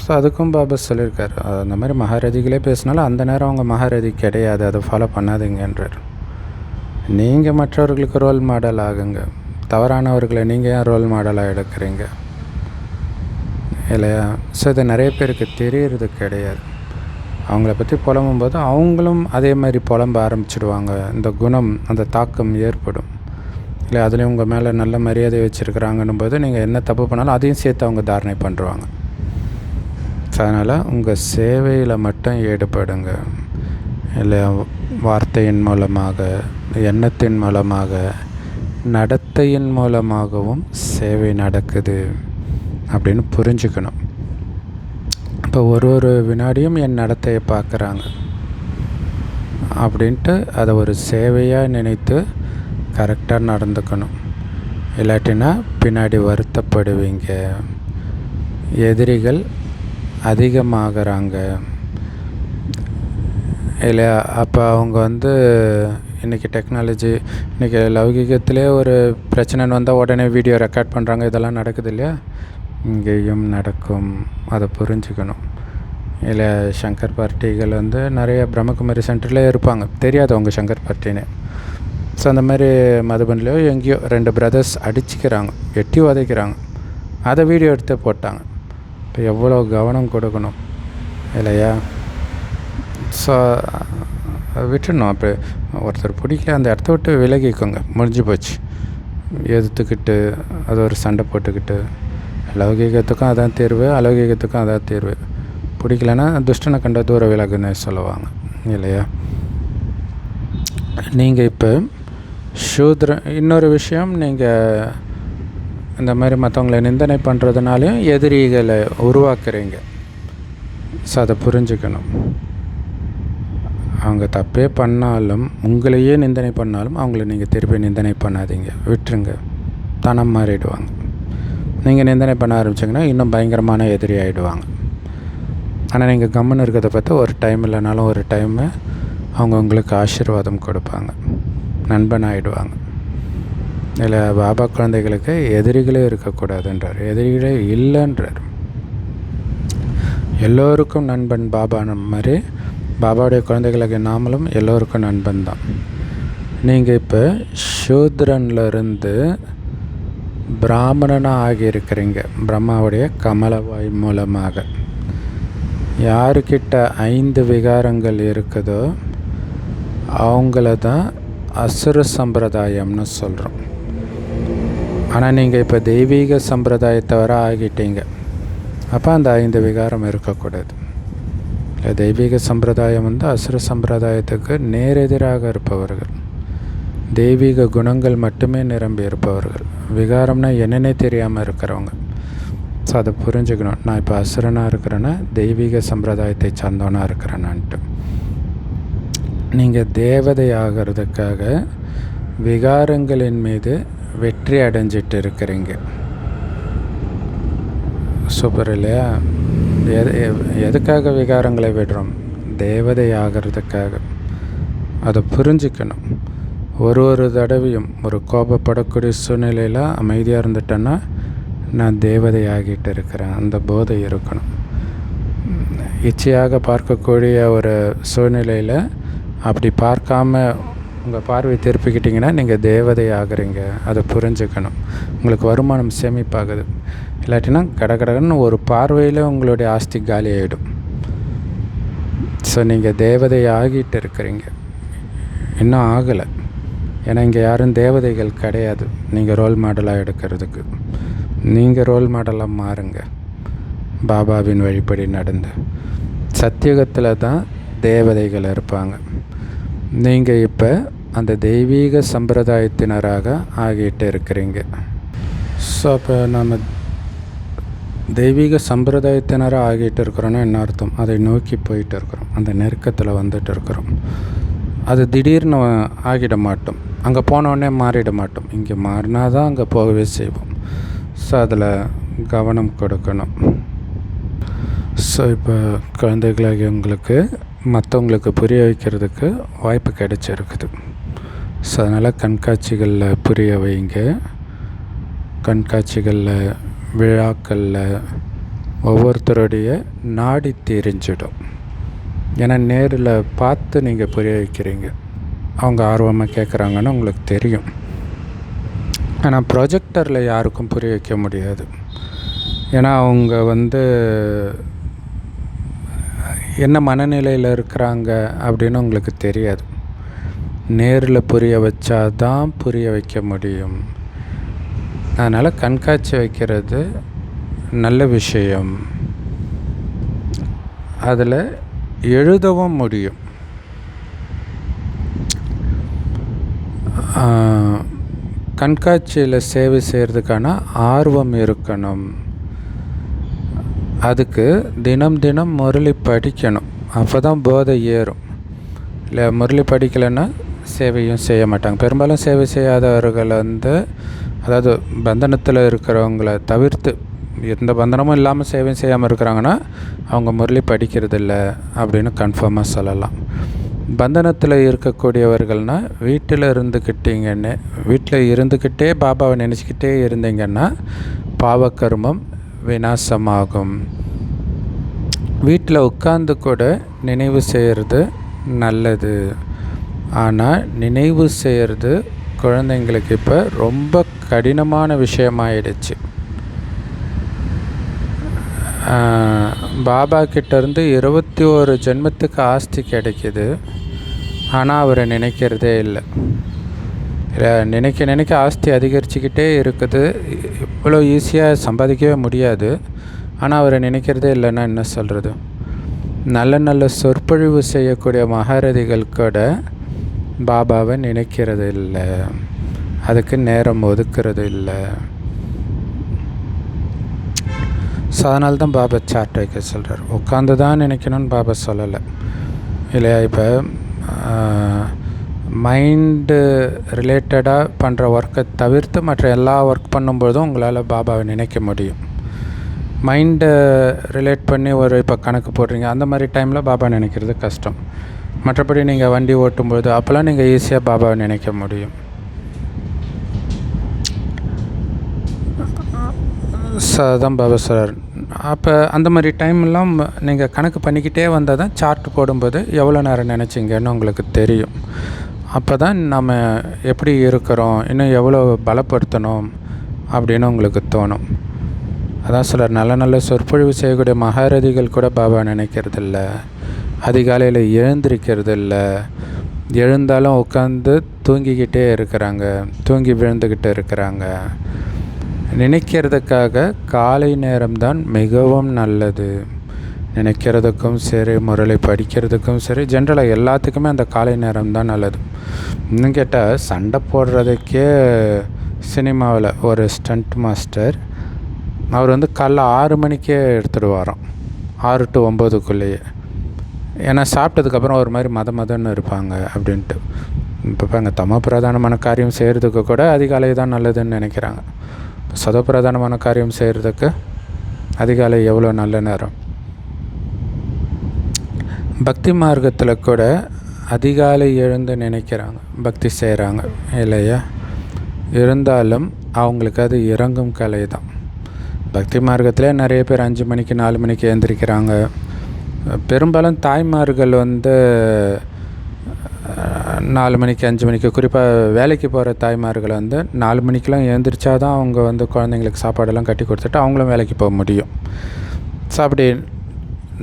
ஸோ அதுக்கும் பாபா சொல்லியிருக்காரு, அந்த மாதிரி மகாரதிகளே பேசினாலும் அந்த நேரம் அவங்க மகாரதி கிடையாது, அதை ஃபாலோ பண்ணாதீங்கன்றார். நீங்கள் மற்றவர்களுக்கு ரோல் மாடல் ஆகுங்க. தவறானவர்களை நீங்கள் ஏன் ரோல் மாடலாக எடுக்கிறீங்க இல்லையா. ஸோ இது நிறைய பேருக்கு தெரியறது கிடையாது. அவங்கள பற்றி புலம்பும்போது அவங்களும் அதே மாதிரி புலம்ப ஆரம்பிச்சிடுவாங்க. இந்த குணம், அந்த தாக்கம் ஏற்படும் இல்லை. அதுலேயும் உங்கள் மேலே நல்ல மரியாதை வச்சுருக்கிறாங்கன்னும் போது நீங்கள் என்ன தப்பு பண்ணாலும் அதையும் சேர்த்து அவங்க தாரணை பண்ணுறாங்க. ஸோ அதனால் உங்கள் சேவையில் மட்டும் ஈடுபடுங்க. இல்லை வார்த்தையின் மூலமாக, எண்ணத்தின் மூலமாக, நடத்தையின் மூலமாகவும் சேவை நடக்குது அப்படின்னு புரிஞ்சுக்கணும். இப்போ ஒரு வினாடியும் என் நடத்தையை பார்க்குறாங்க அப்படின்ட்டு அதை ஒரு சேவையாக நினைத்து கரெக்டாக நடந்துக்கணும். இல்லாட்டினா பின்னாடி வருத்தப்படுவீங்க. எதிரிகள் அதிகமாகறாங்க இல்லை. அப்போ அவங்க இன்றைக்கி டெக்னாலஜி, இன்றைக்கி லௌகிகத்திலே ஒரு பிரச்சனைன்னு வந்தால் உடனே வீடியோ ரெக்கார்ட் பண்ணுறாங்க. இதெல்லாம் நடக்குது இல்லையா? இங்கேயும் நடக்கும். அதை புரிஞ்சுக்கணும். இல்லை சங்கர் பார்ட்டிகள் நிறைய பிரம்மகுமாரி சென்டரில் இருப்பாங்க, தெரியாது அவங்க சங்கர் பார்ட்டின்னு. ஸோ அந்த மாதிரி மதுபன்லையோ எங்கேயோ 2 பிரதர்ஸ் அடிச்சுக்கிறாங்க, எட்டி உதைக்கிறாங்க. அதை வீடியோ எடுத்து போட்டாங்க. இப்போ எவ்வளோ கவனம் கொடுக்கணும் இல்லையா? ஸோ விட்டுடணும். அப்போ ஒருத்தர் பிடிக்கல, அந்த இடத்த விட்டு விலகிக்கோங்க, முடிஞ்சு போச்சு. எதிர்த்துக்கிட்டு அது ஒரு சண்டை போட்டுக்கிட்டு, லௌகீகத்துக்கும் அதான் தீர்வு, அலௌகீகத்துக்கும் அதான் தீர்வு. பிடிக்கலன்னா துஷ்டனை கண்ட தூர விலகுன்னு சொல்லுவாங்க இல்லையா? நீங்கள் இப்போ இன்னொரு விஷயம், நீங்கள் இந்த மாதிரி மற்றவங்களை நிந்தனை பண்ணுறதுனாலையும் எதிரிகளை உருவாக்குறீங்க. ஸோ அதை புரிஞ்சுக்கணும். அவங்க தப்பே பண்ணாலும், உங்களையே நிந்தனை பண்ணாலும் அவங்கள நீங்கள் திருப்பி நிந்தனை பண்ணாதீங்க, விட்டுருங்க. தானம் மாறிடுவாங்க. நீங்கள் நிந்தனை பண்ண ஆரம்பிச்சிங்கன்னா இன்னும் பயங்கரமான எதிரி ஆகிடுவாங்க. ஆனால் நீங்கள் கம்முன்னு இருக்கிறத பார்த்து ஒரு டைம் இல்லைனாலும் ஒரு டைமு அவங்க உங்களுக்கு ஆசீர்வாதம் கொடுப்பாங்க, நண்பன் ஆகிடுவாங்க. இல்லை பாபா குழந்தைகளுக்கு எதிரிகளே இருக்கக்கூடாதுன்றார், எதிரிகளே இல்லைன்றார். எல்லோருக்கும் நண்பன் பாபா மாதிரி பாபாவுடைய குழந்தைகளுக்கு நாமளும் எல்லோருக்கும் நண்பன் தான். நீங்கள் இப்போ சூத்ரன்லேருந்து பிராமணனாக ஆகியிருக்கிறீங்க, பிரம்மாவுடைய கமலவாய் மூலமாக. யாருக்கிட்ட 5 விகாரங்கள் இருக்குதோ அவங்கள தான் அசுர சம்பிரதாயம்னு சொல்கிறோம். ஆனால் நீங்கள் இப்போ தெய்வீக சம்பிரதாயத்தை வர ஆகிட்டீங்க. அப்போ அந்த 5 விகாரம் இருக்கக்கூடாது. இல்லை, தெய்வீக சம்பிரதாயம் அசுர சம்பிரதாயத்துக்கு நேரெதிராக இருப்பவர்கள், தெய்வீக குணங்கள் மட்டுமே நிரம்பி இருப்பவர்கள். விகாரம்னா என்னன்னே தெரியாமல் இருக்கிறவங்க. ஸோ அதை புரிஞ்சுக்கணும். நான் இப்போ அசுரனாக இருக்கிறேன்னா தெய்வீக சம்பிரதாயத்தை சார்ந்தவனாக இருக்கிறேன்னான்ட்டு. நீங்கள் தேவதை ஆகிறதுக்காக விகாரங்களின் மீது வெற்றி அடைஞ்சிட்டு இருக்கிறீங்க. சூப்பர் இல்லையா? எதுக்காக விகாரங்களை விடுறோம்? தேவதை ஆகிறதுக்காக. அதை புரிஞ்சுக்கணும். ஒரு தடவையும் ஒரு கோபப்படக்கூடிய சூழ்நிலையில் அமைதியாக இருந்துட்டேன்னா நான் தேவதை ஆகிட்டு இருக்கிறேன், அந்த போதை இருக்கணும். இச்சையாக பார்க்கக்கூடிய ஒரு சூழ்நிலையில் அப்படி பார்க்காம உங்கள் பார்வை திருப்பிக்கிட்டிங்கன்னா நீங்கள் தேவதை ஆகுறீங்க. அதை புரிஞ்சுக்கணும். உங்களுக்கு வருமானம் சேமிப்பாகுது. இல்லாட்டினா கடகடன்னு ஒரு பார்வையில் உங்களுடைய ஆஸ்தி காலி ஆகிடும். ஸோ நீங்கள் தேவதை ஆகிட்டு இருக்கிறீங்க, இன்னும் ஆகலை. ஏன்னா இங்கே யாரும் தேவதைகள் கிடையாது. நீங்கள் ரோல் மாடலாக எடுக்கிறதுக்கு நீங்கள் ரோல் மாடலாக மாறுங்க. பாபாவின் வழிபடி நடந்து சத்தியுகத்தில் தான் தேவதைகள் இருப்பாங்க. நீங்கள் இப்போ அந்த தெய்வீக சம்பிரதாயத்தினராக ஆகிட்டு இருக்கிறீங்க. ஸோ அப்போ நம்ம தெய்வீக சம்பிரதாயத்தினராக ஆகிட்டு இருக்கிறோன்னா என்ன அர்த்தம்? அதை நோக்கி போயிட்டு இருக்கிறோம், அந்த நெருக்கத்தில் வந்துட்டு இருக்கிறோம். அது திடீர்னு ஆகிட மாட்டோம், அங்கே போனோடனே மாறிட மாட்டோம். இங்கே மாறினா தான் அங்கே போகவே செய்வோம். ஸோ அதில் கவனம் கொடுக்கணும். ஸோ இப்போ குழந்தைகளாகி உங்களுக்கு மற்றவங்களுக்கு புரிய வைக்கிறதுக்கு வாய்ப்பு கிடைச்சிருக்குது. ஸோ அதனால் கண்காட்சிகளில் புரிய வைங்க. கண்காட்சிகளில், விழாக்களில் ஒவ்வொருத்தருடைய நாடி தெரிஞ்சிடும். ஏன்னா நேரில் பார்த்து நீங்கள் புரிய வைக்கிறீங்க, அவங்க ஆர்வமாக கேட்குறாங்கன்னு உங்களுக்கு தெரியும். ஆனால் ப்ரொஜெக்டரில் யாருக்கும் புரிய வைக்க முடியாது. ஏன்னா அவங்க என்ன மனநிலையில் இருக்கிறாங்க அப்படின்னு உங்களுக்கு தெரியாது. நேரில் புரிய வச்சா தான் புரிய வைக்க முடியும். அதனால் கண்காட்சி வைக்கிறது நல்ல விஷயம். அதில் எழுதவும் முடியும். கண்காட்சியில் சேவை செய்கிறதுக்கான ஆர்வம் இருக்கணும். அதுக்கு தினம் தினம் முரளி படிக்கணும். அப்போ தான் போதை ஏறும். இல்லை முரளி படிக்கலைன்னா சேவையும் செய்ய மாட்டாங்க. பெரும்பாலும் சேவை செய்யாதவர்கள் அதாவது பந்தனத்தில் இருக்கிறவங்கள தவிர்த்து எந்த பந்தனமும் இல்லாமல் சேவை செய்யாமல் இருக்கிறாங்கன்னா அவங்க முரளி படிக்கிறதில்ல அப்படின்னு கன்ஃபார்மாக சொல்லலாம். பந்தனத்தில் இருக்கக்கூடியவர்கள்னால் வீட்டில் இருந்துக்கிட்டே பாபாவை நினச்சிக்கிட்டே இருந்தீங்கன்னா பாவக்கர்மம் விநாசமாகும். வீட்டில் உட்கார்ந்து கூட நினைவு செய்கிறது நல்லது. ஆனால் நினைவு செய்கிறது குழந்தைங்களுக்கு இப்போ ரொம்ப கடினமான விஷயமாயிடுச்சு. பாபா கிட்டேருந்து 21 ஜென்மத்துக்கு ஆஸ்தி கிடைக்கிது. ஆனால் அவரை நினைக்கிறதே இல்லை. நினைக்க ஆஸ்தி அதிகரிச்சுக்கிட்டே இருக்குது. இவ்வளோ ஈஸியாக சம்பாதிக்கவே முடியாது. ஆனால் அவரை நினைக்கிறதே இல்லைன்னா என்ன சொல்கிறது? நல்ல நல்ல சொற்பொழிவு செய்யக்கூடிய மகாரதிகள் கூட பாபாவை நினைக்கிறது இல்லை, அதுக்கு நேரம் ஒதுக்கிறது இல்லை. ஸோ அதனால தான் பாபா சார்ட் வைக்க சொல்கிறார். உட்காந்து தான் நினைக்கணும்னு பாபா சொல்லலை இல்லையா? இப்போ மைண்டு ரிலேட்டடாக பண்ணுற ஒர்க்கை தவிர்த்து மற்ற எல்லா ஒர்க் பண்ணும்பொழுதும் உங்களால் பாபாவை நினைக்க முடியும். மைண்டை ரிலேட் பண்ணி இப்போ கணக்கு போடுறீங்க, அந்த மாதிரி டைமில் பாபா நினைக்கிறது கஷ்டம். மற்றபடி நீங்கள் வண்டி ஓட்டும்பொழுது அப்போல்லாம் நீங்கள் ஈஸியாக பாபாவை நினைக்க முடியும். ஸோ அதுதான் பாபா சார். அப்போ அந்த மாதிரி டைம்லாம் நீங்கள் கணக்கு பண்ணிக்கிட்டே வந்தால் தான் சார்ட் போடும்போது எவ்வளோ நேரம் நினச்சிங்கன்னு உங்களுக்கு தெரியும். அப்போ தான் நம்ம எப்படி இருக்கிறோம், இன்னும் எவ்வளோ பலப்படுத்தணும் அப்படின்னு உங்களுக்கு தோணும். அதான் சிலர் நல்ல நல்ல சொற்பொழிவு செய்யக்கூடிய மகாரதிகள் கூட பாபா நினைக்கிறதில்ல, அதிகாலையில் எழுந்திருக்கிறதில்ல, எழுந்தாலும் உட்காந்து தூங்கிக்கிட்டே இருக்கிறாங்க, தூங்கி விழுந்துக்கிட்டு இருக்கிறாங்க. நினைக்கிறதுக்காக காலை நேரம்தான் மிகவும் நல்லது. நினைக்கிறதுக்கும் சரி, முரளி படிக்கிறதுக்கும் சரி, ஜென்ரலாக எல்லாத்துக்குமே அந்த காலை நேரம் தான் நல்லது. இன்னும் கேட்டால் சண்டை போடுறதுக்கே சினிமாவில் ஒரு ஸ்டண்ட் மாஸ்டர் அவர் காலைல 6 மணிக்கே எடுத்துடுவாராம், 6 to 9க்குள்ளேயே. ஏன்னா சாப்பிட்டதுக்கப்புறம் ஒரு மாதிரி மதன்னு இருப்பாங்க அப்படின்ட்டு. இப்போ அங்கே தமோ பிரதானமான காரியம் செய்கிறதுக்கு கூட அதிகாலை தான் நல்லதுன்னு நினைக்கிறாங்க. சதப்பிரதானமான காரியம் செய்கிறதுக்கு அதிகாலை எவ்வளோ நல்ல நேரம். பக்தி மார்க்கத்தில் கூட அதிகாலை எழுந்து நினைக்கிறாங்க, பக்தி செய்கிறாங்க இல்லையா? இருந்தாலும் அவங்களுக்கு அது இறங்கும் கலை தான். பக்தி மார்க்கத்தில் நிறைய பேர் 5 மணிக்கு 4 மணிக்கு எழுந்திரிக்கிறாங்க. பெரும்பாலும் தாய்மார்கள் 4 மணிக்கு 5 மணிக்கு, குறிப்பாக வேலைக்கு போகிற தாய்மார்கள் 4 மணிக்கெலாம் எழுந்திரிச்சா தான் அவங்க குழந்தைங்களுக்கு சாப்பாடெல்லாம் கட்டி கொடுத்துட்டு அவங்களும் வேலைக்கு போக முடியும். ஸோ அப்படி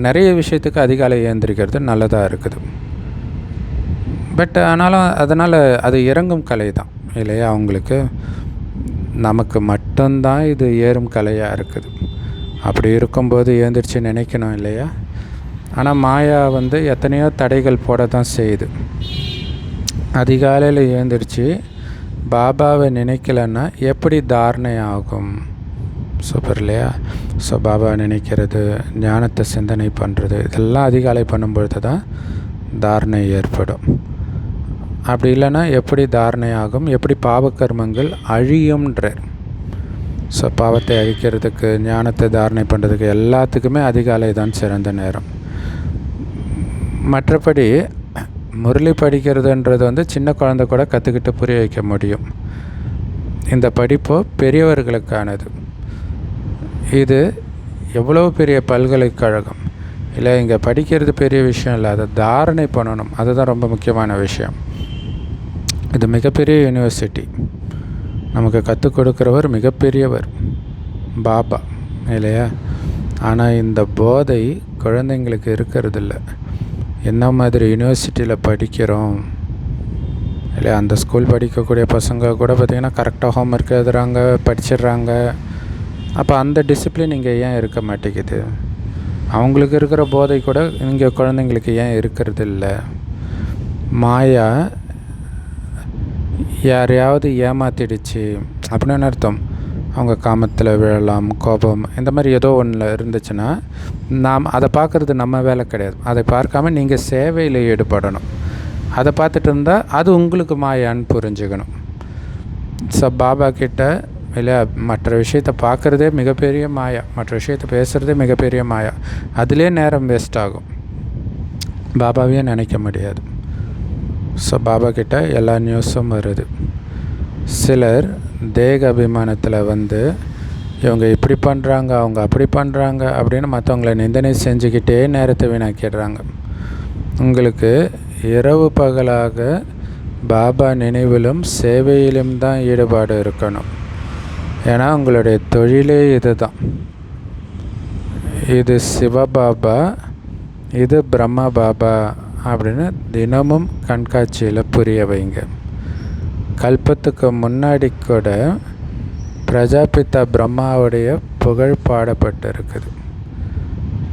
நிறைய விஷயத்துக்கு அதிகாலை எழுந்திரிக்கிறது நல்லதாக இருக்குது. பட் ஆனாலும் அதனால் அது இறங்கும் கலை தான் இல்லையா? அவங்களுக்கு நமக்கு மட்டும்தான் இது ஏறும் கலையாக இருக்குது. அப்படி இருக்கும்போது எழுந்திரிச்சு நினைக்கணும் இல்லையா? ஆனால் மாயா எத்தனையோ தடைகள் போட தான் செய்யுது. அதிகாலையில் எழுந்திரிச்சு பாபாவை நினைக்கலன்னா எப்படி தாரணை ஆகும்? சூப்பர் இல்லையா? ஸோ பாபாவை நினைக்கிறது, ஞானத்தை சிந்தனை பண்ணுறது, இதெல்லாம் அதிகாலை பண்ணும்பொழுது தான் தாரணை ஏற்படும். அப்படி இல்லைன்னா எப்படி தாரணை ஆகும்? எப்படி பாவக்கர்மங்கள் அழியும்ன்றார். ஸோ பாவத்தை அழிக்கிறதுக்கு, ஞானத்தை தாரணை பண்ணுறதுக்கு எல்லாத்துக்குமே அதிகாலை தான் சிறந்த நேரம். மற்றபடி முரளி படிக்கிறதுன்றது சின்ன குழந்தை கூட கற்றுக்கிட்டு புரிய வைக்க முடியும். இந்த படிப்பு பெரியவர்களுக்கானது. இது எவ்வளோ பெரிய பல்கலைக்கழகம் இல்லை, இங்கே படிக்கிறது பெரிய விஷயம் இல்லை, அதை தாரணை பண்ணணும், அதுதான் ரொம்ப முக்கியமான விஷயம். இது மிகப்பெரிய யூனிவர்சிட்டி. நமக்கு கற்றுக் கொடுக்குறவர் மிகப்பெரியவர் பாபா இல்லையா? ஆனால் இந்த போதை குழந்தைங்களுக்கு இருக்கிறதில்ல. என்ன மாதிரி யூனிவர்சிட்டியில் படிக்கிறோம் இல்லையா? அந்த ஸ்கூல் படிக்கக்கூடிய பசங்க கூட பார்த்திங்கன்னா கரெக்டாக ஹோம்ஒர்க் எழுதுகிறாங்க, படிச்சிடுறாங்க. அப்போ அந்த டிசிப்ளின் இங்கே ஏன் இருக்க மாட்டேங்குது? அவங்களுக்கு இருக்கிற போதை கூட இங்கே குழந்தைங்களுக்கு ஏன் இருக்கிறது இல்லை? மாயா யாரையாவது ஏமாத்திடுச்சு அப்படின்னு அர்த்தம். அவங்க காமத்தில் விழலாம், கோபம், இந்த மாதிரி ஏதோ ஒன்றில் இருந்துச்சுன்னா நாம் அதை பார்க்குறது நம்ம வேலை கிடையாது. அதை பார்க்காம நீங்கள் சேவையில் ஈடுபடணும். அதை பார்த்துட்டு இருந்தால் அது உங்களுக்கு மாயான்னு புரிஞ்சுக்கணும். ஸோ பாபா கிட்ட இல்லை மற்ற விஷயத்தை பார்க்குறதே மிகப்பெரிய மாயா, மற்ற விஷயத்தை பேசுகிறதே மிகப்பெரிய மாயா. அதிலே நேரம் வேஸ்ட் ஆகும், பாபாவையே நினைக்க முடியாது. ஸோ பாபா கிட்ட எல்லா நியூஸும் வருது. சிலர் தேக அபிமானத்தில் இவங்க இப்படி பண்ணுறாங்க, அவங்க அப்படி பண்ணுறாங்க அப்படின்னு மற்றவங்கள நிந்தனை செஞ்சுக்கிட்டே நேரத்தை வீணாக்கிடுறாங்க. உங்களுக்கு இரவு பகலாக பாபா நினைவிலும் சேவையிலும் தான் ஈடுபாடு இருக்கணும். ஏன்னா உங்களுடைய தொழிலே இது தான். இது சிவபாபா, இது பிரம்ம பாபா அப்படின்னு தினமும் கண்காட்சியில் புரிய வைங்க. கல்பத்துக்கு முன்னாடி கூட பிரஜாபிதா பிரம்மாவுடைய புகழ் பாடப்பட்டு இருக்குது.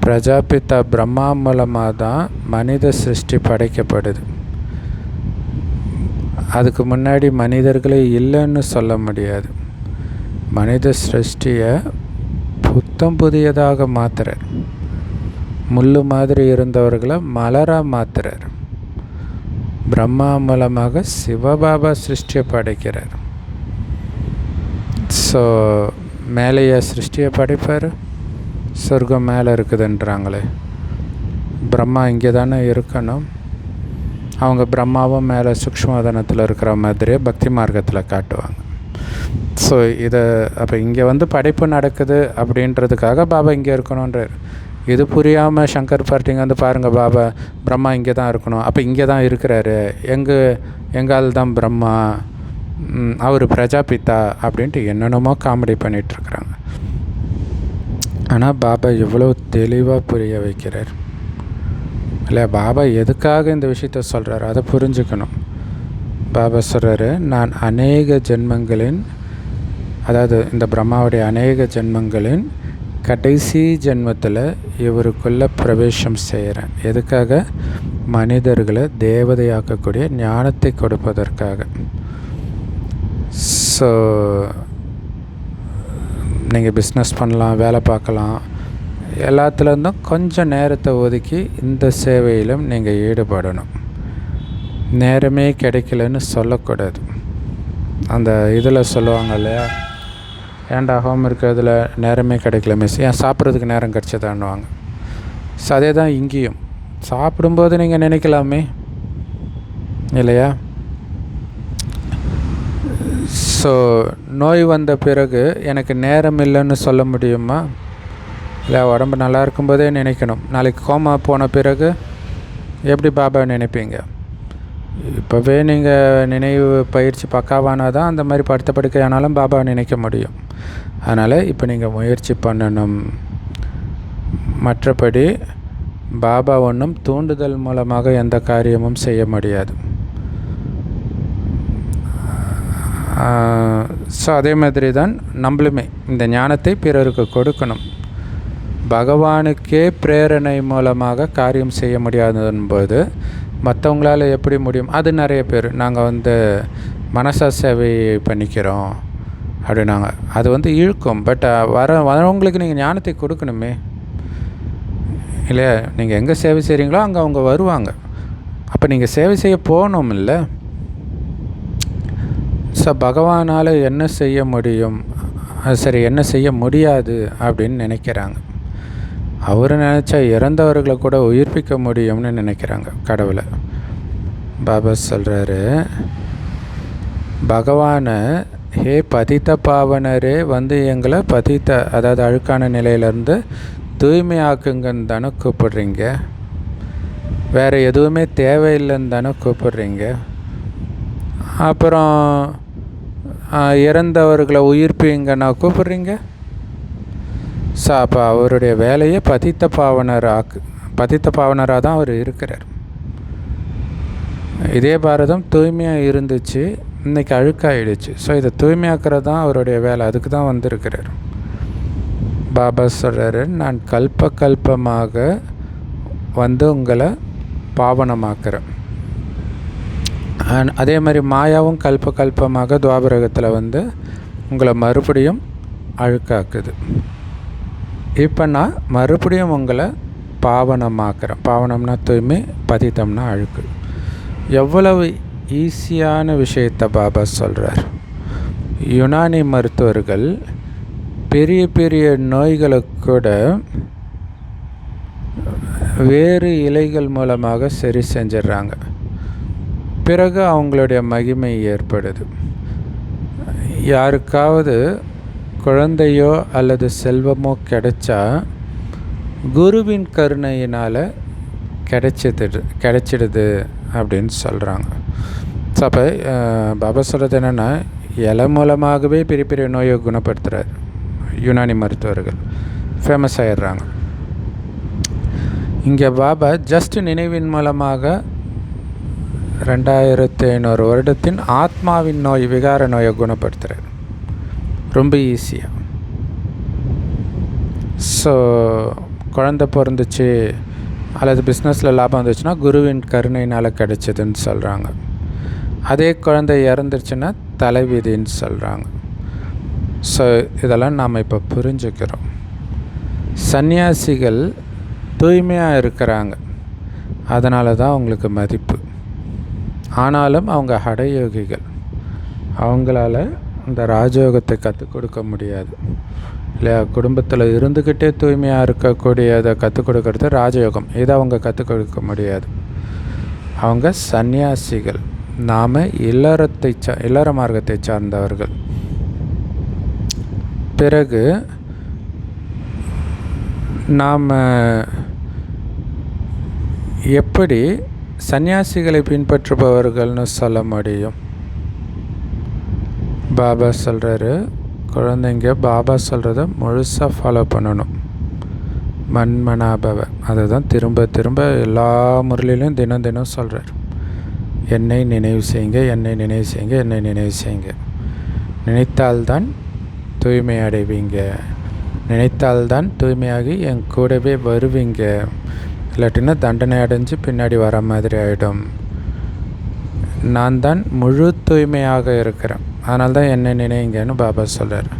பிரஜாபிதா பிரம்மா மூலமாக தான் மனித சிருஷ்டி படைக்கப்படுது. அதுக்கு முன்னாடி மனிதர்களே இல்லைன்னு சொல்ல முடியாது. மனித சிருஷ்டியை புத்தம் புதியதாக மாற்றுறார். முள்ளு மாதிரி இருந்தவர்களை மலராக மாற்றுறார். பிரம்மா மூலமாக சிவபாபா சிருஷ்டியை படைக்கிறார். ஸோ மேலேயே சிருஷ்டியை படைப்பார். சொர்க்கம் மேலே இருக்குதுன்றாங்களே, பிரம்மா இங்கே தானே இருக்கணும். அவங்க பிரம்மாவும் மேலே சூக்ஷ்மதனத்தில் இருக்கிற மாதிரியே பக்தி மார்க்கத்தில் காட்டுவாங்க. ஸோ இதை அப்போ இங்கே படைப்பு நடக்குது அப்படின்றதுக்காக பாபா இங்கே இருக்கணுன்றார். இது புரியாமல் சங்கர் பார்ட்டிங்க பாருங்கள், பாபா பிரம்மா இங்கே தான் இருக்கணும், அப்போ இங்கே தான் இருக்கிறாரு, எங்கால் தான் பிரம்மா, அவர் பிரஜாபிதா அப்படின்ட்டு என்னென்னமோ காமெடி பண்ணிகிட்ருக்குறாங்க. ஆனால் பாபா எவ்வளோ தெளிவாக புரிய வைக்கிறார் இல்லை. பாபா எதுக்காக இந்த விஷயத்த சொல்கிறார் அதை புரிஞ்சுக்கணும். பாபா சொல்கிறாரு, நான் அநேக ஜென்மங்களின், அதாவது இந்த பிரம்மாவுடைய அநேக ஜென்மங்களின் கடைசி ஜென்மத்தில் இவருக்குள்ளே பிரவேசம் செய்கிறேன். எதுக்காக? மனிதர்களை தேவதையாக்கக்கூடிய ஞானத்தை கொடுப்பதற்காக. ஸோ நீங்கள் பிஸ்னஸ் பண்ணலாம், வேலை பார்க்கலாம், எல்லாத்துலேருந்தும் கொஞ்சம் நேரத்தை ஒதுக்கி இந்த சேவையிலும் நீங்கள் ஈடுபடணும். நேரமே கிடைக்கலன்னு சொல்லக்கூடாது. அந்த இதில் சொல்லுவாங்க இல்லையா, ஏன்டா ஹோம் இருக்கிறதுல நேரமே கிடைக்கல மிஸ், ஏன் சாப்பிட்றதுக்கு நேரம் கிடச்சதான்னுவாங்க. ஸோ அதே தான் இங்கேயும், சாப்பிடும்போது நீங்கள் நினைக்கலாமே இல்லையா. ஸோ நோய் வந்த பிறகு எனக்கு நேரம் இல்லைன்னு சொல்ல முடியுமா? இல்லை, உடம்பு நல்லா இருக்கும்போதே நினைக்கணும். நாளைக்கு கோமா போன பிறகு எப்படி பாபா நினைப்பீங்க? இப்போவே நீங்கள் நினைவு பயிற்சி பக்காவானால் தான் அந்த மாதிரி படுத்த படுக்கையானாலும் பாபா நினைக்க முடியும். அதனால் இப்போ நீங்கள் முயற்சி பண்ணணும். மற்றபடி பாபா ஒன்றும் தூண்டுதல் மூலமாக எந்த காரியமும் செய்ய முடியாது. ஸோ அதே மாதிரி தான் நம்மளுமே இந்த ஞானத்தை பிறருக்கு கொடுக்கணும். பகவானுக்கே பிரேரணை மூலமாக காரியம் செய்ய முடியாதுன்போது மற்றவங்களால் எப்படி முடியும்? அது நிறைய பேர் நாங்கள் மனசா சேவை பண்ணிக்கிறோம் அப்படின்னாங்க. அது இழுக்கும். பட் வரவங்களுக்கு நீங்கள் ஞானத்தை கொடுக்கணுமே இல்லையா. நீங்கள் எங்கே சேவை செய்கிறீங்களோ அங்கே அவங்க வருவாங்க. அப்போ நீங்கள் சேவை செய்ய போகணும் இல்லை. ஸோ பகவானால் என்ன செய்ய முடியும், சரி என்ன செய்ய முடியாது அப்படின்னு நினைக்கிறாங்க. அவர் நினச்சா இறந்தவர்களை கூட உயிர்ப்பிக்க முடியும்னு நினைக்கிறாங்க கடவுளை. பாபா சொல்கிறாரு, பகவானை ஹே பதித்த பாவனரே எங்களை பதித்த, அதாவது அழுக்கான நிலையிலேருந்து தூய்மையாக்குங்கன்னு தானே கூப்பிடுறீங்க, வேறு எதுவுமே தேவையில்லைன்னு தானே கூப்பிடுறீங்க. அப்புறம் இறந்தவர்களை உயிர்ப்பிங்கன்னா கூப்பிடுறீங்க. ஸோ அப்போ அவருடைய வேலையை பதித்த பாவனராக தான் அவர் இருக்கிறார். இதே பாரதம் தூய்மையாக இருந்துச்சு, இன்றைக்கி அழுக்காயிடுச்சு. ஸோ இதை தூய்மையாக்குறது தான் அவருடைய வேலை. அதுக்கு தான் வந்திருக்கிறார். பாபா சொல்கிறாரு, நான் கல்பமாக உங்களை பாவனமாக்குறேன். அதே மாதிரி மாயாவும் கல்பமாக துவாபரகத்தில் வந்து உங்களை மறுபடியும் அழுக்காக்குது. இப்போ நான் மறுபடியும் உங்களை பாவனமாக்குறேன். பாவனம்னா தூய்மை, பதித்தம்னா அழுக்கு. எவ்வளவு ஈஸியான விஷயத்தை பாபா சொல்கிறார். யுனானி மருத்துவர்கள் பெரிய பெரிய நோய்களுக்கு கூட வேறு இலைகள் மூலமாக சரி செஞ்சிடுறாங்க. பிறகு அவங்களுடைய மகிமை ஏற்படுது. யாருக்காவது குழந்தையோ அல்லது செல்வமோ கிடைச்சா குருவின் கருணையினால் கிடைச்சிடுது அப்படின்னு சொல்கிறாங்க. ஸோ அப்போ பாபா சொல்கிறது என்னென்னா, இலை மூலமாகவே பெரிய பெரிய நோயை குணப்படுத்துகிறார். யுனானி மருத்துவர்கள் ஃபேமஸ் ஆகிடுறாங்க. இங்கே பாபா ஜஸ்ட் நினைவின் மூலமாக 2500 வருடத்தின் ஆத்மாவின் நோய், விகார நோயை குணப்படுத்துகிறார். ரொம்ப ஈஸியாக. ஸோ குழந்தை பிறந்துச்சு அல்லது பிஸ்னஸில் லாபம் வந்துச்சுன்னா குருவின் கருணையினால் கிடைச்சதுன்னு சொல்கிறாங்க. அதே குழந்தை இறந்துருச்சுன்னா தலைவிதின்னு சொல்கிறாங்க. ஸோ இதெல்லாம் நாம் இப்போ புரிஞ்சுக்கிறோம். சந்நியாசிகள் தூய்மையாக இருக்கிறாங்க, அதனால தான் அவங்களுக்கு மதிப்பு. ஆனாலும் அவங்க ஹடயோகிகள், அவங்களால இந்த ராஜயோகத்தை கற்றுக் கொடுக்க முடியாது இல்லையா? குடும்பத்தில் இருந்துக்கிட்டே தூய்மையாக இருக்கக்கூடியதை கற்றுக் கொடுக்கறது ராஜயோகம். இதை அவங்க கற்றுக் கொடுக்க முடியாது. அவங்க சந்நியாசிகள். நாம் இல்லற மார்க்கத்தை சார்ந்தவர்கள். பிறகு நாம் எப்படி சந்நியாசிகளை பின்பற்றுபவர்கள்னு சொல்ல முடியும்? பாபா சொல்கிறாரு, குழந்தைங்க பாபா சொல்கிறத முழுசாக ஃபாலோ பண்ணணும். மன்மனாபவ, அதை தான் திரும்ப திரும்ப எல்லா முறையிலையும் தினம் தினம் சொல்கிறார். என்னை நினைவு செய்யுங்க, என்னை நினைவு செய்யுங்க, என்னை நினைவு செய்யுங்க. நினைத்தால்தான் தூய்மை அடைவீங்க. நினைத்தால்தான் தூய்மையாகி என் கூடவே வருவீங்க. இல்லாட்டின்னா தண்டனை அடைஞ்சு பின்னாடி வர மாதிரி ஆகிடும். நான் தான் முழு தூய்மையாக இருக்கிறேன், அதனால தான் என்னை நினைங்கன்னு பாபா சொல்கிறார்.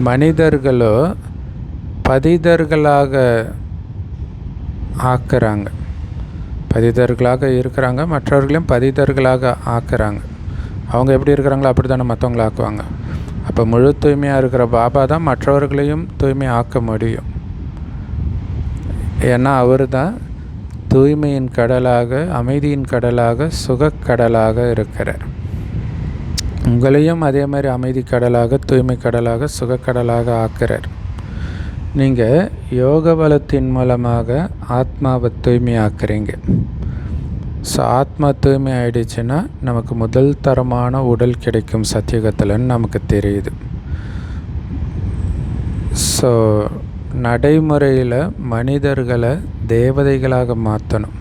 மனிதர்களோ பதிதர்களாக ஆக்குறாங்க. பதிதர்களாக இருக்கிறாங்க, மற்றவர்களையும் பதிதர்களாக ஆக்குறாங்க. அவங்க எப்படி இருக்கிறாங்களோ அப்படி தானே மற்றவங்களை ஆக்குவாங்க. அப்போ முழு தூய்மையாக இருக்கிற பாபா தான் மற்றவர்களையும் தூய்மையாக ஆக்க முடியும். ஏன்னா அவர் தான் தூய்மையின் கடலாக, அமைதியின் கடலாக, சுகக்கடலாக இருக்கிறார். உங்களையும் அதே மாதிரி அமைதி கடலாக, தூய்மை கடலாக, சுகக்கடலாக ஆக்கிறார். நீங்கள் யோக பலத்தின் மூலமாக ஆத்மாவை தூய்மையாக்குறீங்க. ஸோ ஆத்மா தூய்மை ஆகிடுச்சுன்னா நமக்கு முதல் தரமான உடல் கிடைக்கும் சத்தியுகத்தில்னு நமக்கு தெரியுது. ஸோ நடைமுறையில் மனிதர்களை தேவதைகளாக மாற்றணும்.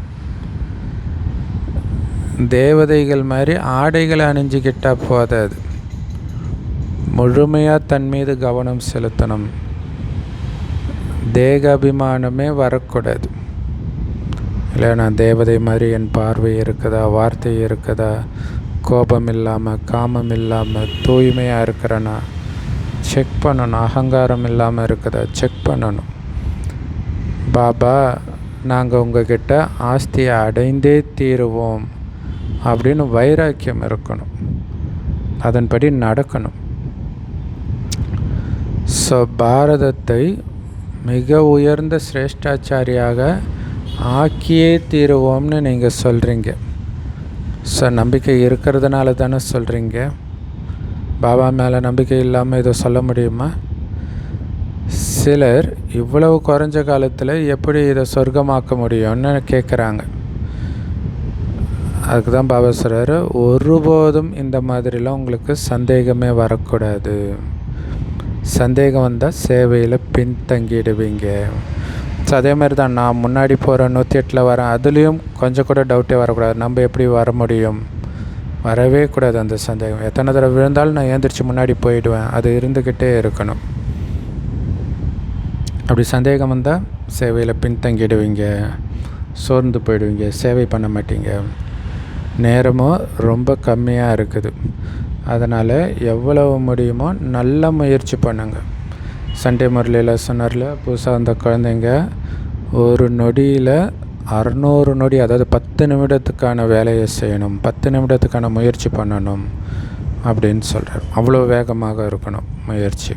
தேவதைகள் மாதிரி ஆடைகளை அணிஞ்சிக்கிட்டால் போதாது, முழுமையாக தன் மீது கவனம் செலுத்தணும். தேக அபிமானமே வரக்கூடாது. இல்லை நான் தேவதை மாதிரி என் பார்வை இருக்குதா, வார்த்தை இருக்குதா, கோபம் இல்லாமல், காமம் இல்லாமல் தூய்மையாக இருக்கிறேன்னா செக் பண்ணணும். அகங்காரம் இல்லாமல் இருக்குதா செக் பண்ணணும். பாபா நாங்கள் உங்ககிட்ட ஆஸ்தியை அடைந்தே தீருவோம் அப்படின்னு வைராக்கியம் இருக்கணும், அதன்படி நடக்கணும். ஸோ பாரதத்தை மிக உயர்ந்த சிரேஷ்டாச்சாரியாக ஆக்கியே தீருவோம்னு நீங்கள் சொல்கிறீங்க. ஸோ நம்பிக்கை இருக்கிறதுனால தானே சொல்கிறீங்க. பாபா மேலே நம்பிக்கை இல்லாமல் இதை சொல்ல முடியுமா? சிலர் இவ்வளவு குறைஞ்ச காலத்தில் எப்படி இதை சொர்க்கமாக்க முடியும்னு கேட்குறாங்க. அதுக்கு தான் பாபா சொல்கிறாரு, ஒருபோதும் இந்த மாதிரிலாம் உங்களுக்கு சந்தேகமே வரக்கூடாது. சந்தேகம் வந்தால் சேவையில் பின்தங்கிடுவீங்க. ஸோ அதே மாதிரி தான் நான் முன்னாடி போகிற 108 வரேன், அதுலேயும் கொஞ்சம் கூட டவுட்டே வரக்கூடாது. நம்ம எப்படி வர முடியும்? வரவே கூடாது அந்த சந்தேகம். எத்தனை தடவை விழுந்தாலும் நான் ஏந்திரிச்சு முன்னாடி போயிடுவேன், அது இருந்துக்கிட்டே இருக்கணும். அப்படி சந்தேகம் வந்தால் சேவையில் பின்தங்கிடுவீங்க, சோர்ந்து போயிடுவீங்க, சேவை பண்ண மாட்டீங்க. நேரமும் ரொம்ப கம்மியாக இருக்குது. அதனால் எவ்வளவு முடியுமோ நல்ல முயற்சி பண்ணுங்கள். சண்டே முரளியில் சொன்னார்ல, புதுசாக வந்த குழந்தைங்க ஒரு நொடியில் 600 நொடி, அதாவது 10 நிமிடத்துக்கான வேலையை செய்யணும், 10 நிமிடத்துக்கான முயற்சி பண்ணணும் அப்படின்னு சொல்கிறார். அவ்வளோ வேகமாக இருக்கணும் முயற்சி.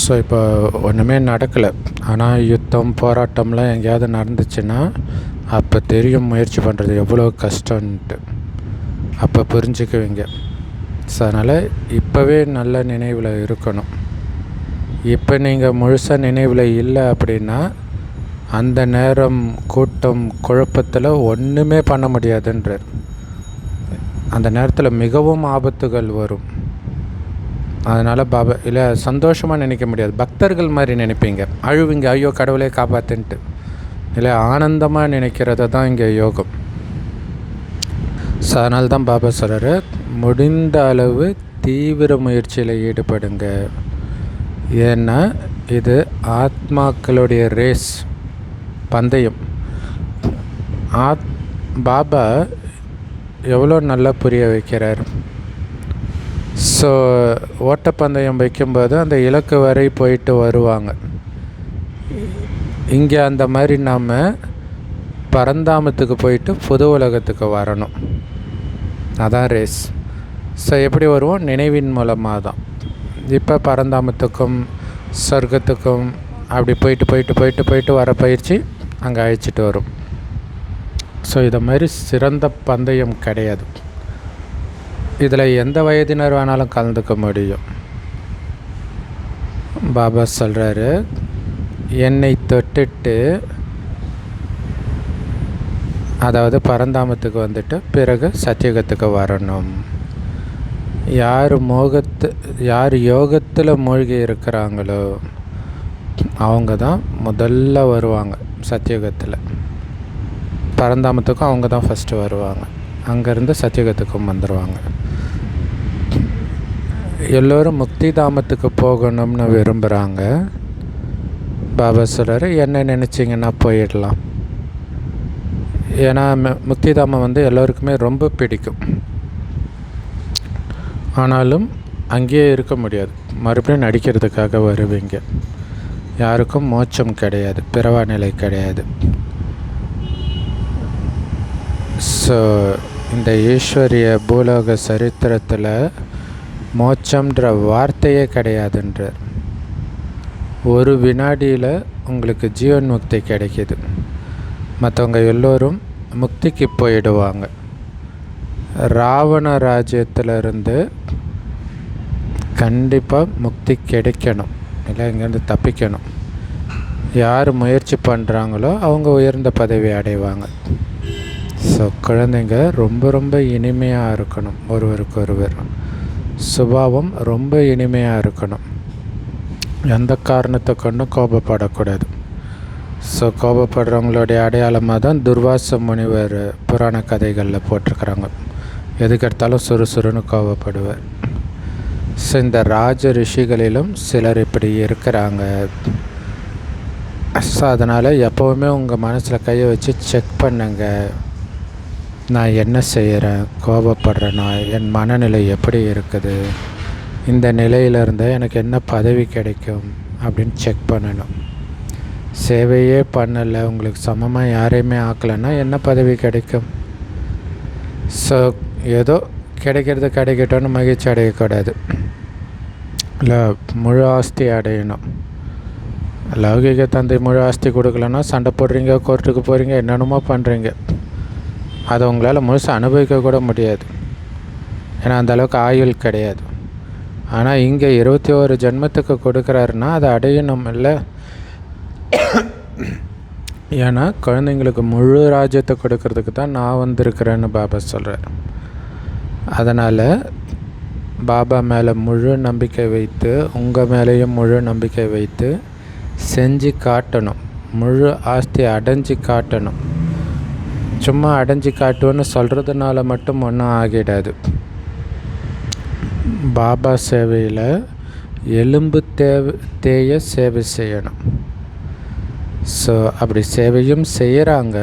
ஸோ இப்போ ஒன்றுமே நடக்கலை, ஆனால் யுத்தம் போராட்டம்லாம் எங்கேயாவது நடந்துச்சுன்னா அப்போ தெரியும் முயற்சி பண்ணுறது எவ்வளோ கஷ்டன்ட்டு. அப்போ புரிஞ்சுக்குவீங்க. ஸோ அதனால் இப்போவே நல்ல நினைவில் இருக்கணும். இப்போ நீங்கள் முழுசாக நினைவில் இல்லை அப்படின்னா அந்த நேரம் கூட்டம் குழப்பத்தில் ஒன்றுமே பண்ண முடியாதுன்றார். அந்த நேரத்தில் மிகவும் ஆபத்துகள் வரும். அதனால் பாபா இல்லை சந்தோஷமாக நினைக்க முடியாது, பக்தர்கள் மாதிரி நினைப்பீங்க, அழுவீங்க, ஐயோ கடவுளே காப்பாற்றுன்ட்டு. இல்லை ஆனந்தமாக நினைக்கிறத தான் இங்கே யோகம். ஸோ அதனால தான் பாபா சொல்கிறாரு, முடிந்த அளவு தீவிர முயற்சியில் ஈடுபடுங்க. ஏன்னா இது ஆத்மாக்களுடைய ரேஸ், பந்தயம். பாபா எவ்வளோ நல்லா புரிய வைக்கிறார். ஸோ ஓட்டப்பந்தயம் வைக்கும்போது அந்த இலக்கு வரை போயிட்டு வருவாங்க. இங்கே அந்த மாதிரி நாம் பரந்தாமத்துக்கு போயிட்டு புது உலகத்துக்கு வரணும். அதான் ரேஸ். ஸோ எப்படி வருவோம்? நினைவின் மூலமாக தான். இப்போ பரந்தாமத்துக்கும் சொர்க்கத்துக்கும் அப்படி போயிட்டு போயிட்டு போயிட்டு போயிட்டு வர பயிற்சி அங்கே அழைச்சிட்டு வரும். ஸோ இதை மாதிரி சிறந்த பந்தயம் கிடையாது. இதில் எந்த வயதினர் வேணாலும் கலந்துக்க முடியும். பாபா சொல்கிறாரு, என்னை தொட்டுட்டு, அதாவது பரந்தாமத்துக்கு வந்துட்டு பிறகு சத்தியுகத்துக்கு வரணும். யார் யோகத்தில் மூழ்கி இருக்கிறாங்களோ அவங்க தான் முதல்ல வருவாங்க சத்தியுகத்தில். பரந்தாமத்துக்கும் அவங்க தான் ஃபஸ்ட்டு வருவாங்க, அங்கேருந்து சத்தியுகத்துக்கும் வந்துடுவாங்க. எல்லோரும் முக்தி தாமத்துக்கு போகணும்னு விரும்புகிறாங்க. பாபா சொல்கிறாரு, என்ன நினச்சிங்கன்னா போயிடலாம். ஏன்னா முக்தி தாமம் வந்து எல்லோருக்குமே ரொம்ப பிடிக்கும். ஆனாலும் அங்கேயே இருக்க முடியாது, மறுபடியும் நடிக்கிறதுக்காக வருவீங்க. யாருக்கும் மோட்சம் கிடையாது, பிறவா நிலை கிடையாது. ஸோ இந்த ஈஸ்வரிய பூலோக சரித்திரத்தில் மோட்சம்ன்ற வார்த்தையே கிடையாதுன்றார். ஒரு வினாடியில் உங்களுக்கு ஜீவன் முக்தி கிடைக்கிது. மற்றவங்க எல்லோரும் முக்திக்கு போயிடுவாங்க. ராவண ராஜ்யத்திலிருந்து கண்டிப்பாக முக்தி கிடைக்கணும், இல்லை இங்கேருந்து தப்பிக்கணும். யார் முயற்சி பண்ணுறாங்களோ அவங்க உயர்ந்த பதவி அடைவாங்க. ஸோ குழந்தைங்க ரொம்ப ரொம்ப இனிமையாக இருக்கணும், ஒருவருக்கு ஒருவர் சுபாவம் ரொம்ப இனிமையாக இருக்கணும். எந்த காரணத்தை கொண்டும் கோபப்படக்கூடாது. ஸோ கோபப்படுறவங்களுடைய அடையாளமாக தான் துர்வாச முனிவர் புராண கதைகளில் போட்டிருக்கிறாங்க. எதுக்கெடுத்தாலும் சுறுசுறுன்னு கோபப்படுவார். ஸோ இந்த ராஜ ரிஷிகளிலும் சிலர் இப்படி இருக்கிறாங்க. ஸோ அதனால் எப்போவுமே உங்கள் மனசில் கையை வச்சு செக் பண்ணுங்க, நான் என்ன செய்கிறேன், கோபப்படுறேன்னா என் மனநிலை எப்படி இருக்குது, இந்த நிலையில் இருந்தால் எனக்கு என்ன பதவி கிடைக்கும் அப்படின்னு செக் பண்ணணும். சேவையே பண்ணலை, உங்களுக்கு சமமாக யாரையுமே ஆக்கலைன்னா என்ன பதவி கிடைக்கும்? ஸோ ஏதோ கிடைக்கிறது கிடைக்கட்டும்னு மகிழ்ச்சி அடையக்கூடாது, இல்லை முழு ஆஸ்தி அடையணும். லௌகிக தந்தை முழு ஆஸ்தி கொடுக்கலன்னா சண்டை போடுறீங்க, கோர்ட்டுக்கு போகிறீங்க, என்னென்னமோ பண்ணுறீங்க. அதை உங்களால் முழுசாக அனுபவிக்க கூட முடியாது, ஏன்னா அந்தளவுக்கு ஆயுள் கிடையாது. ஆனால் இங்கே 21 ஜென்மத்துக்கு கொடுக்குறாருன்னா அதை அடையணும் இல்லை? ஏன்னா குழந்தைங்களுக்கு முழு ராஜ்யத்தை கொடுக்கறதுக்கு தான் நான் வந்திருக்கிறேன்னு பாபா சொல்கிறார். அதனால் பாபா மேலே முழு நம்பிக்கை வைத்து, உங்கள் மேலேயும் முழு நம்பிக்கை வைத்து செஞ்சு காட்டணும். முழு ஆஸ்தி அடைஞ்சி காட்டணும். சும்மா அடைஞ்சி காட்டுவோன்னு சொல்கிறதுனால மட்டும் ஒன்றும் ஆகிடாது. பாபா சேவையில் எலும்பு தேய சேவை செய்யணும். ஸோ அப்படி சேவையும் செய்கிறாங்க.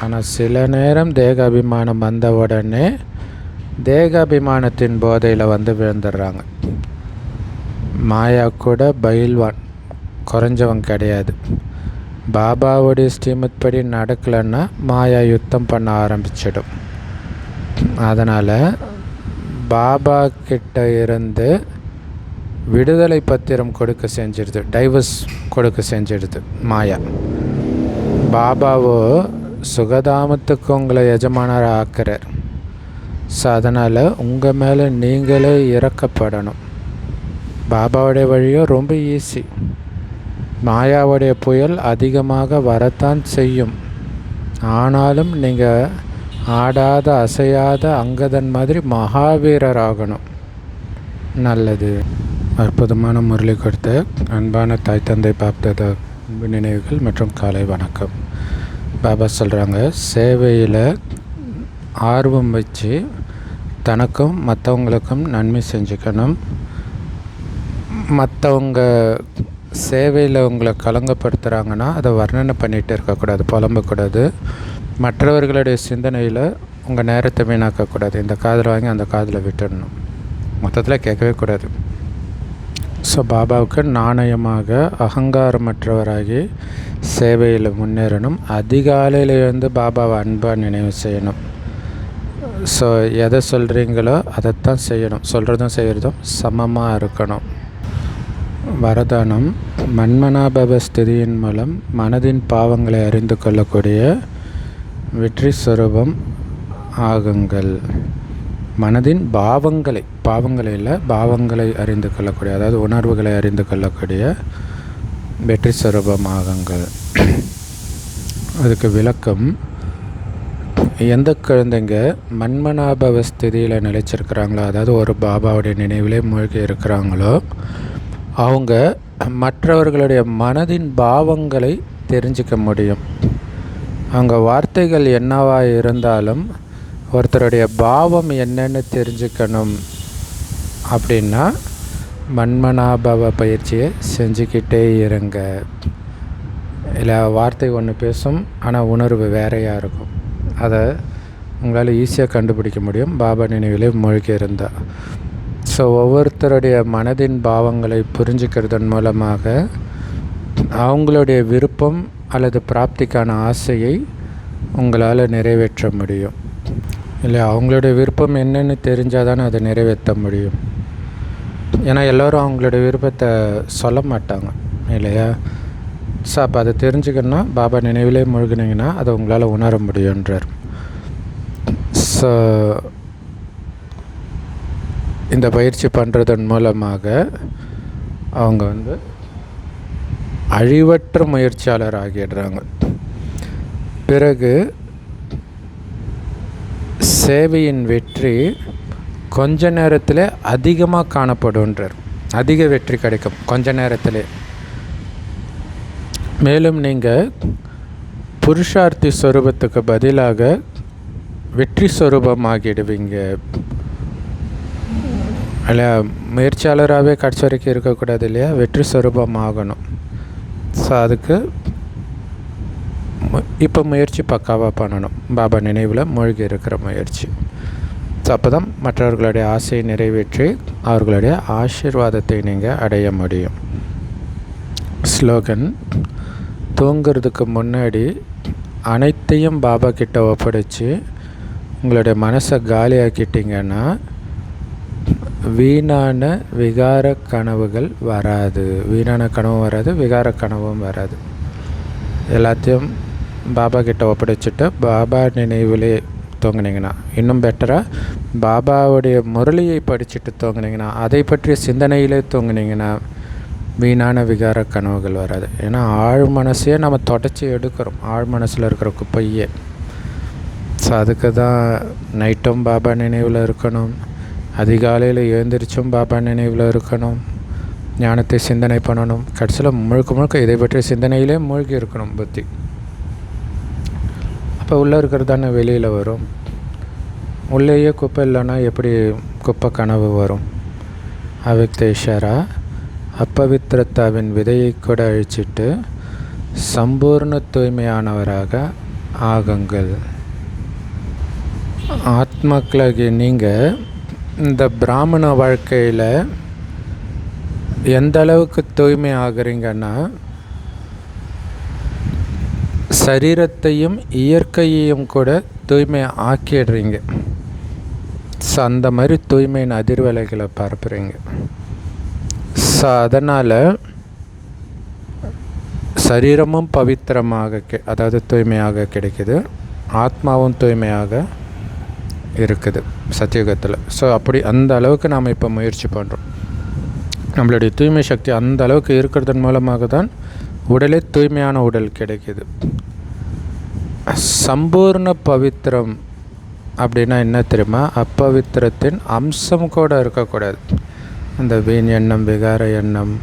ஆனால் சில நேரம் தேகாபிமானம் வந்த உடனே தேகாபிமானத்தின் போதையில் விழுந்துடுறாங்க. மாயா கூட பயில்வான், குறைஞ்சவன் கிடையாது. பாபாவுடைய ஸ்ரீமத் படி நடக்கலைன்னா மாயா யுத்தம் பண்ண ஆரம்பிச்சிடும். அதனால் பாபா கிட்ட இருந்து விடுதலை பத்திரம் கொடுக்க செஞ்சிடுது, டைவர்ஸ் கொடுக்க செஞ்சிடுது மாயா. பாபாவோ சுகதாமத்துக்கு உங்களை எஜமானர் ஆக்கிறார். ஸோ அதனால் உங்கள் மேலே நீங்களே இறக்கப்படணும். பாபாவுடைய வழியோ ரொம்ப ஈஸி. மாயாவுடைய புயல் அதிகமாக வரத்தான் செய்யும். ஆனாலும் நீங்கள் ஆடாத அசையாத அங்கதன் மாதிரி மகாவீரர் ஆகணும். நல்லது. அற்புதமான முரளி கொடுத்த அன்பான தாய் தந்தை பாப்தாதா நினைவுகள் மற்றும் காலை வணக்கம். பாபா சொல்கிறாங்க, சேவையில் ஆர்வம் வச்சு தனக்கும் மற்றவங்களுக்கும் நன்மை செஞ்சுக்கணும். மற்றவங்க சேவையில் உங்களை கலங்கப்படுத்துகிறாங்கன்னா அதை வர்ணனை பண்ணிகிட்டு இருக்கக்கூடாது, புலம்பக்கூடாது. மற்றவர்களுடைய சிந்தனையில் உங்கள் நேரத்தை வீணாக்கக்கூடாது. இந்த காதில் வாங்கி அந்த காதில் விட்டுடணும், மொத்தத்தில் கேட்கவே கூடாது. ஸோ பாபாவுக்கு நாணயமாக அகங்காரமற்றவராகி சேவையில் முன்னேறணும். அதிகாலையில் பாபாவை அன்பாக நினைவு செய்யணும். ஸோ எதை சொல்கிறீங்களோ அதைத்தான் செய்யணும். சொல்கிறதும் செய்கிறதும் சமமாக இருக்கணும். வரதானம், மன்மனாபவ ஸ்திதியின் மூலம் மனதின் பாவங்களை அறிந்து கொள்ளக்கூடிய வெற்றி ஸ்வரூபம் ஆகுங்கள். மனதின் பாவங்களை இல்லை, பாவங்களை அறிந்து கொள்ளக்கூடிய, அதாவது உணர்வுகளை அறிந்து கொள்ளக்கூடிய வெற்றி ஸ்வரூபம் ஆகுங்கள். அதுக்கு விளக்கம், எந்த குழந்தைங்க மன்மனாபவ ஸ்திதியில் நிலைச்சிருக்கிறாங்களோ, அதாவது ஒரு பாபாவுடைய நினைவிலே மூழ்கி இருக்கிறாங்களோ, அவங்க மற்றவர்களுடைய மனதின் பாவங்களை தெரிஞ்சிக்க முடியும். அவங்க வார்த்தைகள் என்னவாக இருந்தாலும் ஒருத்தருடைய பாவம் என்னன்னு தெரிஞ்சுக்கணும் அப்படின்னா மன்மனாபவ பயிற்சியை செஞ்சுக்கிட்டே இருங்க. இல்லை வார்த்தை ஒன்று பேசும், ஆனால் உணர்வு வேறையாக இருக்கும். அதை உங்களால் ஈஸியாக கண்டுபிடிக்க முடியும் பாபா நினைவிலே மூழ்கி இருந்தால். ஸோ ஒவ்வொருத்தருடைய மனதின் பாவங்களை புரிஞ்சுக்கிறதன் மூலமாக அவங்களுடைய விருப்பம் அல்லது பிராப்திக்கான ஆசையை உங்களால் நிறைவேற்ற முடியும். இல்லை அவங்களுடைய விருப்பம் என்னன்னு தெரிஞ்சால் தானே அதை நிறைவேற்ற முடியும். ஏன்னா எல்லோரும் அவங்களுடைய விருப்பத்தை சொல்ல மாட்டாங்க இல்லையா? ஸோ அப்போ அதை தெரிஞ்சுக்கணுன்னா பாபா நினைவிலே மூழ்கினீங்கன்னா அதை உங்களால் உணர முடியுன்றார். ஸோ இந்த பயிற்சி பண்ணுறதன் மூலமாக அவங்க அழிவற்ற முயற்சியாளர் ஆகிடுறாங்க. பிறகு சேவையின் வெற்றி கொஞ்ச நேரத்தில் அதிகமாக காணப்படுன்றார். அதிக வெற்றி கிடைக்கும் கொஞ்ச நேரத்தில். மேலும் நீங்கள் புருஷார்த்தி ஸ்வரூபத்துக்கு பதிலாக வெற்றி ஸ்வரூபமாகிடுவீங்க. இல்லை முயற்சியாளராகவே கடைசி வரைக்கும் இருக்கக்கூடாது இல்லையா? வெற்றி ஸ்வரூபம் ஆகணும். ஸோ அதுக்கு இப்போ முயற்சி பக்காவாக பண்ணணும். பாபா நினைவில் மூழ்கி இருக்கிற முயற்சி. ஸோ அப்போ தான் மற்றவர்களுடைய ஆசையை நிறைவேற்றி அவர்களுடைய ஆசீர்வாதத்தை நீங்கள் அடைய முடியும். ஸ்லோகன், தூங்கிறதுக்கு முன்னாடி அனைத்தையும் பாபா கிட்ட ஒப்படைச்சு உங்களுடைய மனசை காலியாக்கிட்டிங்கன்னா வீணான விகார கனவுகள் வராது. வீணான கனவும் வராது, விகார கனவும் வராது. எல்லாத்தையும் பாபா கிட்ட ஒப்படைச்சிட்டு பாபா நினைவிலே தூங்குனீங்கன்னா, இன்னும் பெட்டராக பாபாவுடைய முரளியை படிச்சுட்டு தூங்குனீங்கன்னா, அதை பற்றிய சிந்தனையிலே தூங்குனீங்கன்னா வீணான விகார கனவுகள் வராது. ஏன்னா ஆழ் மனசையே நம்ம தொடச்சி எடுக்கிறோம், ஆழ் மனசில் இருக்கிற குப்பையே. ஸோ அதுக்கு தான் நைட்டும் பாபா நினைவில் இருக்கணும், அதிகாலையில் எழுந்திரிச்சும் பாபா நினைவில் இருக்கணும், ஞானத்தை சிந்தனை பண்ணணும். கடைசியில் முழுக்க முழுக்க இதை பற்றிய சிந்தனையிலே மூழ்கி இருக்கணும் புத்தி. அப்போ உள்ளே இருக்கிறது தானே வெளியில் வரும். உள்ளேயே குப்பை இல்லைன்னா எப்படி குப்பை கனவு வரும்? அவ்யக்த இஷாரா, அப்பவித்திரத்தாவின் விதையை கூட அழிச்சிட்டு சம்பூர்ண தூய்மையானவராக ஆகுங்கள். ஆத்மாக்களாகிய நீங்கள் இந்த பிராமண வாழ்க்கையில் எந்த அளவுக்கு தூய்மை ஆகுறீங்கன்னா, சரீரத்தையும் இயற்கையையும் கூட தூய்மை ஆக்கிடுறீங்க. ஸோ அந்த மாதிரி தூய்மையின் அதிர்வலைகளை பரப்புகிறீங்க. ஸோ அதனால் சரீரமும் பவித்திரமாக அதாவது தூய்மையாக கிடைக்குது, ஆத்மாவும் தூய்மையாக இருக்குது சத்தியுகத்தில். ஸோ அப்படி அந்த அளவுக்கு நாம் இப்போ முயற்சி பண்ணுறோம். நம்மளுடைய தூய்மை சக்தி அந்த அளவுக்கு இருக்கிறதன் மூலமாக தான் உடலே தூய்மையான உடல் கிடைக்கிது. சம்பூர்ண பவித்திரம் அப்படின்னா என்ன தெரியுமா? அப்பவித்திரத்தின் அம்சம் கூட இருக்கக்கூடாது. அந்த வீண் எண்ணம், விகார எண்ணம்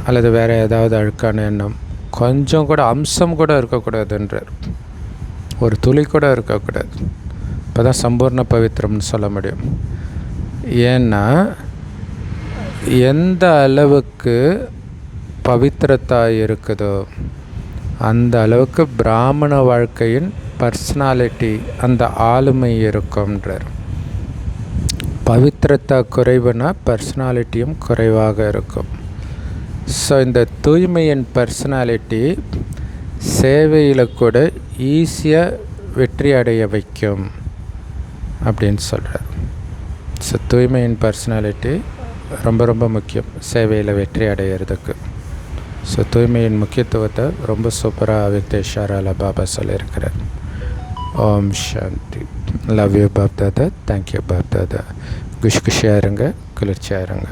அல்லது வேறு ஏதாவது அழுக்கான எண்ணம் கொஞ்சம் கூட அம்சம் கூட இருக்கக்கூடாதுன்றார். ஒரு துளி கூட இருக்கக்கூடாது. இப்போ தான் சம்பூர்ண பவித்திரம்னு சொல்ல முடியும். ஏன்னா எந்த அளவுக்கு பவித்திரத்தாய் இருக்குதோ அந்த அளவுக்கு பிராமண வாழ்க்கையின் பர்சனாலிட்டி, அந்த ஆளுமை இருக்கும்ன்றார். பவித்திரத்தா குறைவுனா பர்சனாலிட்டியும் குறைவாக இருக்கும். ஸோ இந்த தூய்மையின் பர்சனாலிட்டி சேவையில் கூட ஈஸியாக வெற்றி அடைய வைக்கும் அப்படின்னு சொல்கிறார். ஸோ தூய்மையின் பர்சனாலிட்டி ரொம்ப ரொம்ப முக்கியம் சேவையில் வெற்றி அடையிறதுக்கு. ஸோ தூய்மையின் முக்கியத்துவத்தை ரொம்ப சூப்பராக விக்னேஸ்வரால பாபா சொல்லியிருக்கிறார். ஓம் சாந்தி. Love you Bap Dada. Thank you Bap Dada. குஷியாக இருங்க, குளிர்ச்சியாக இருங்க.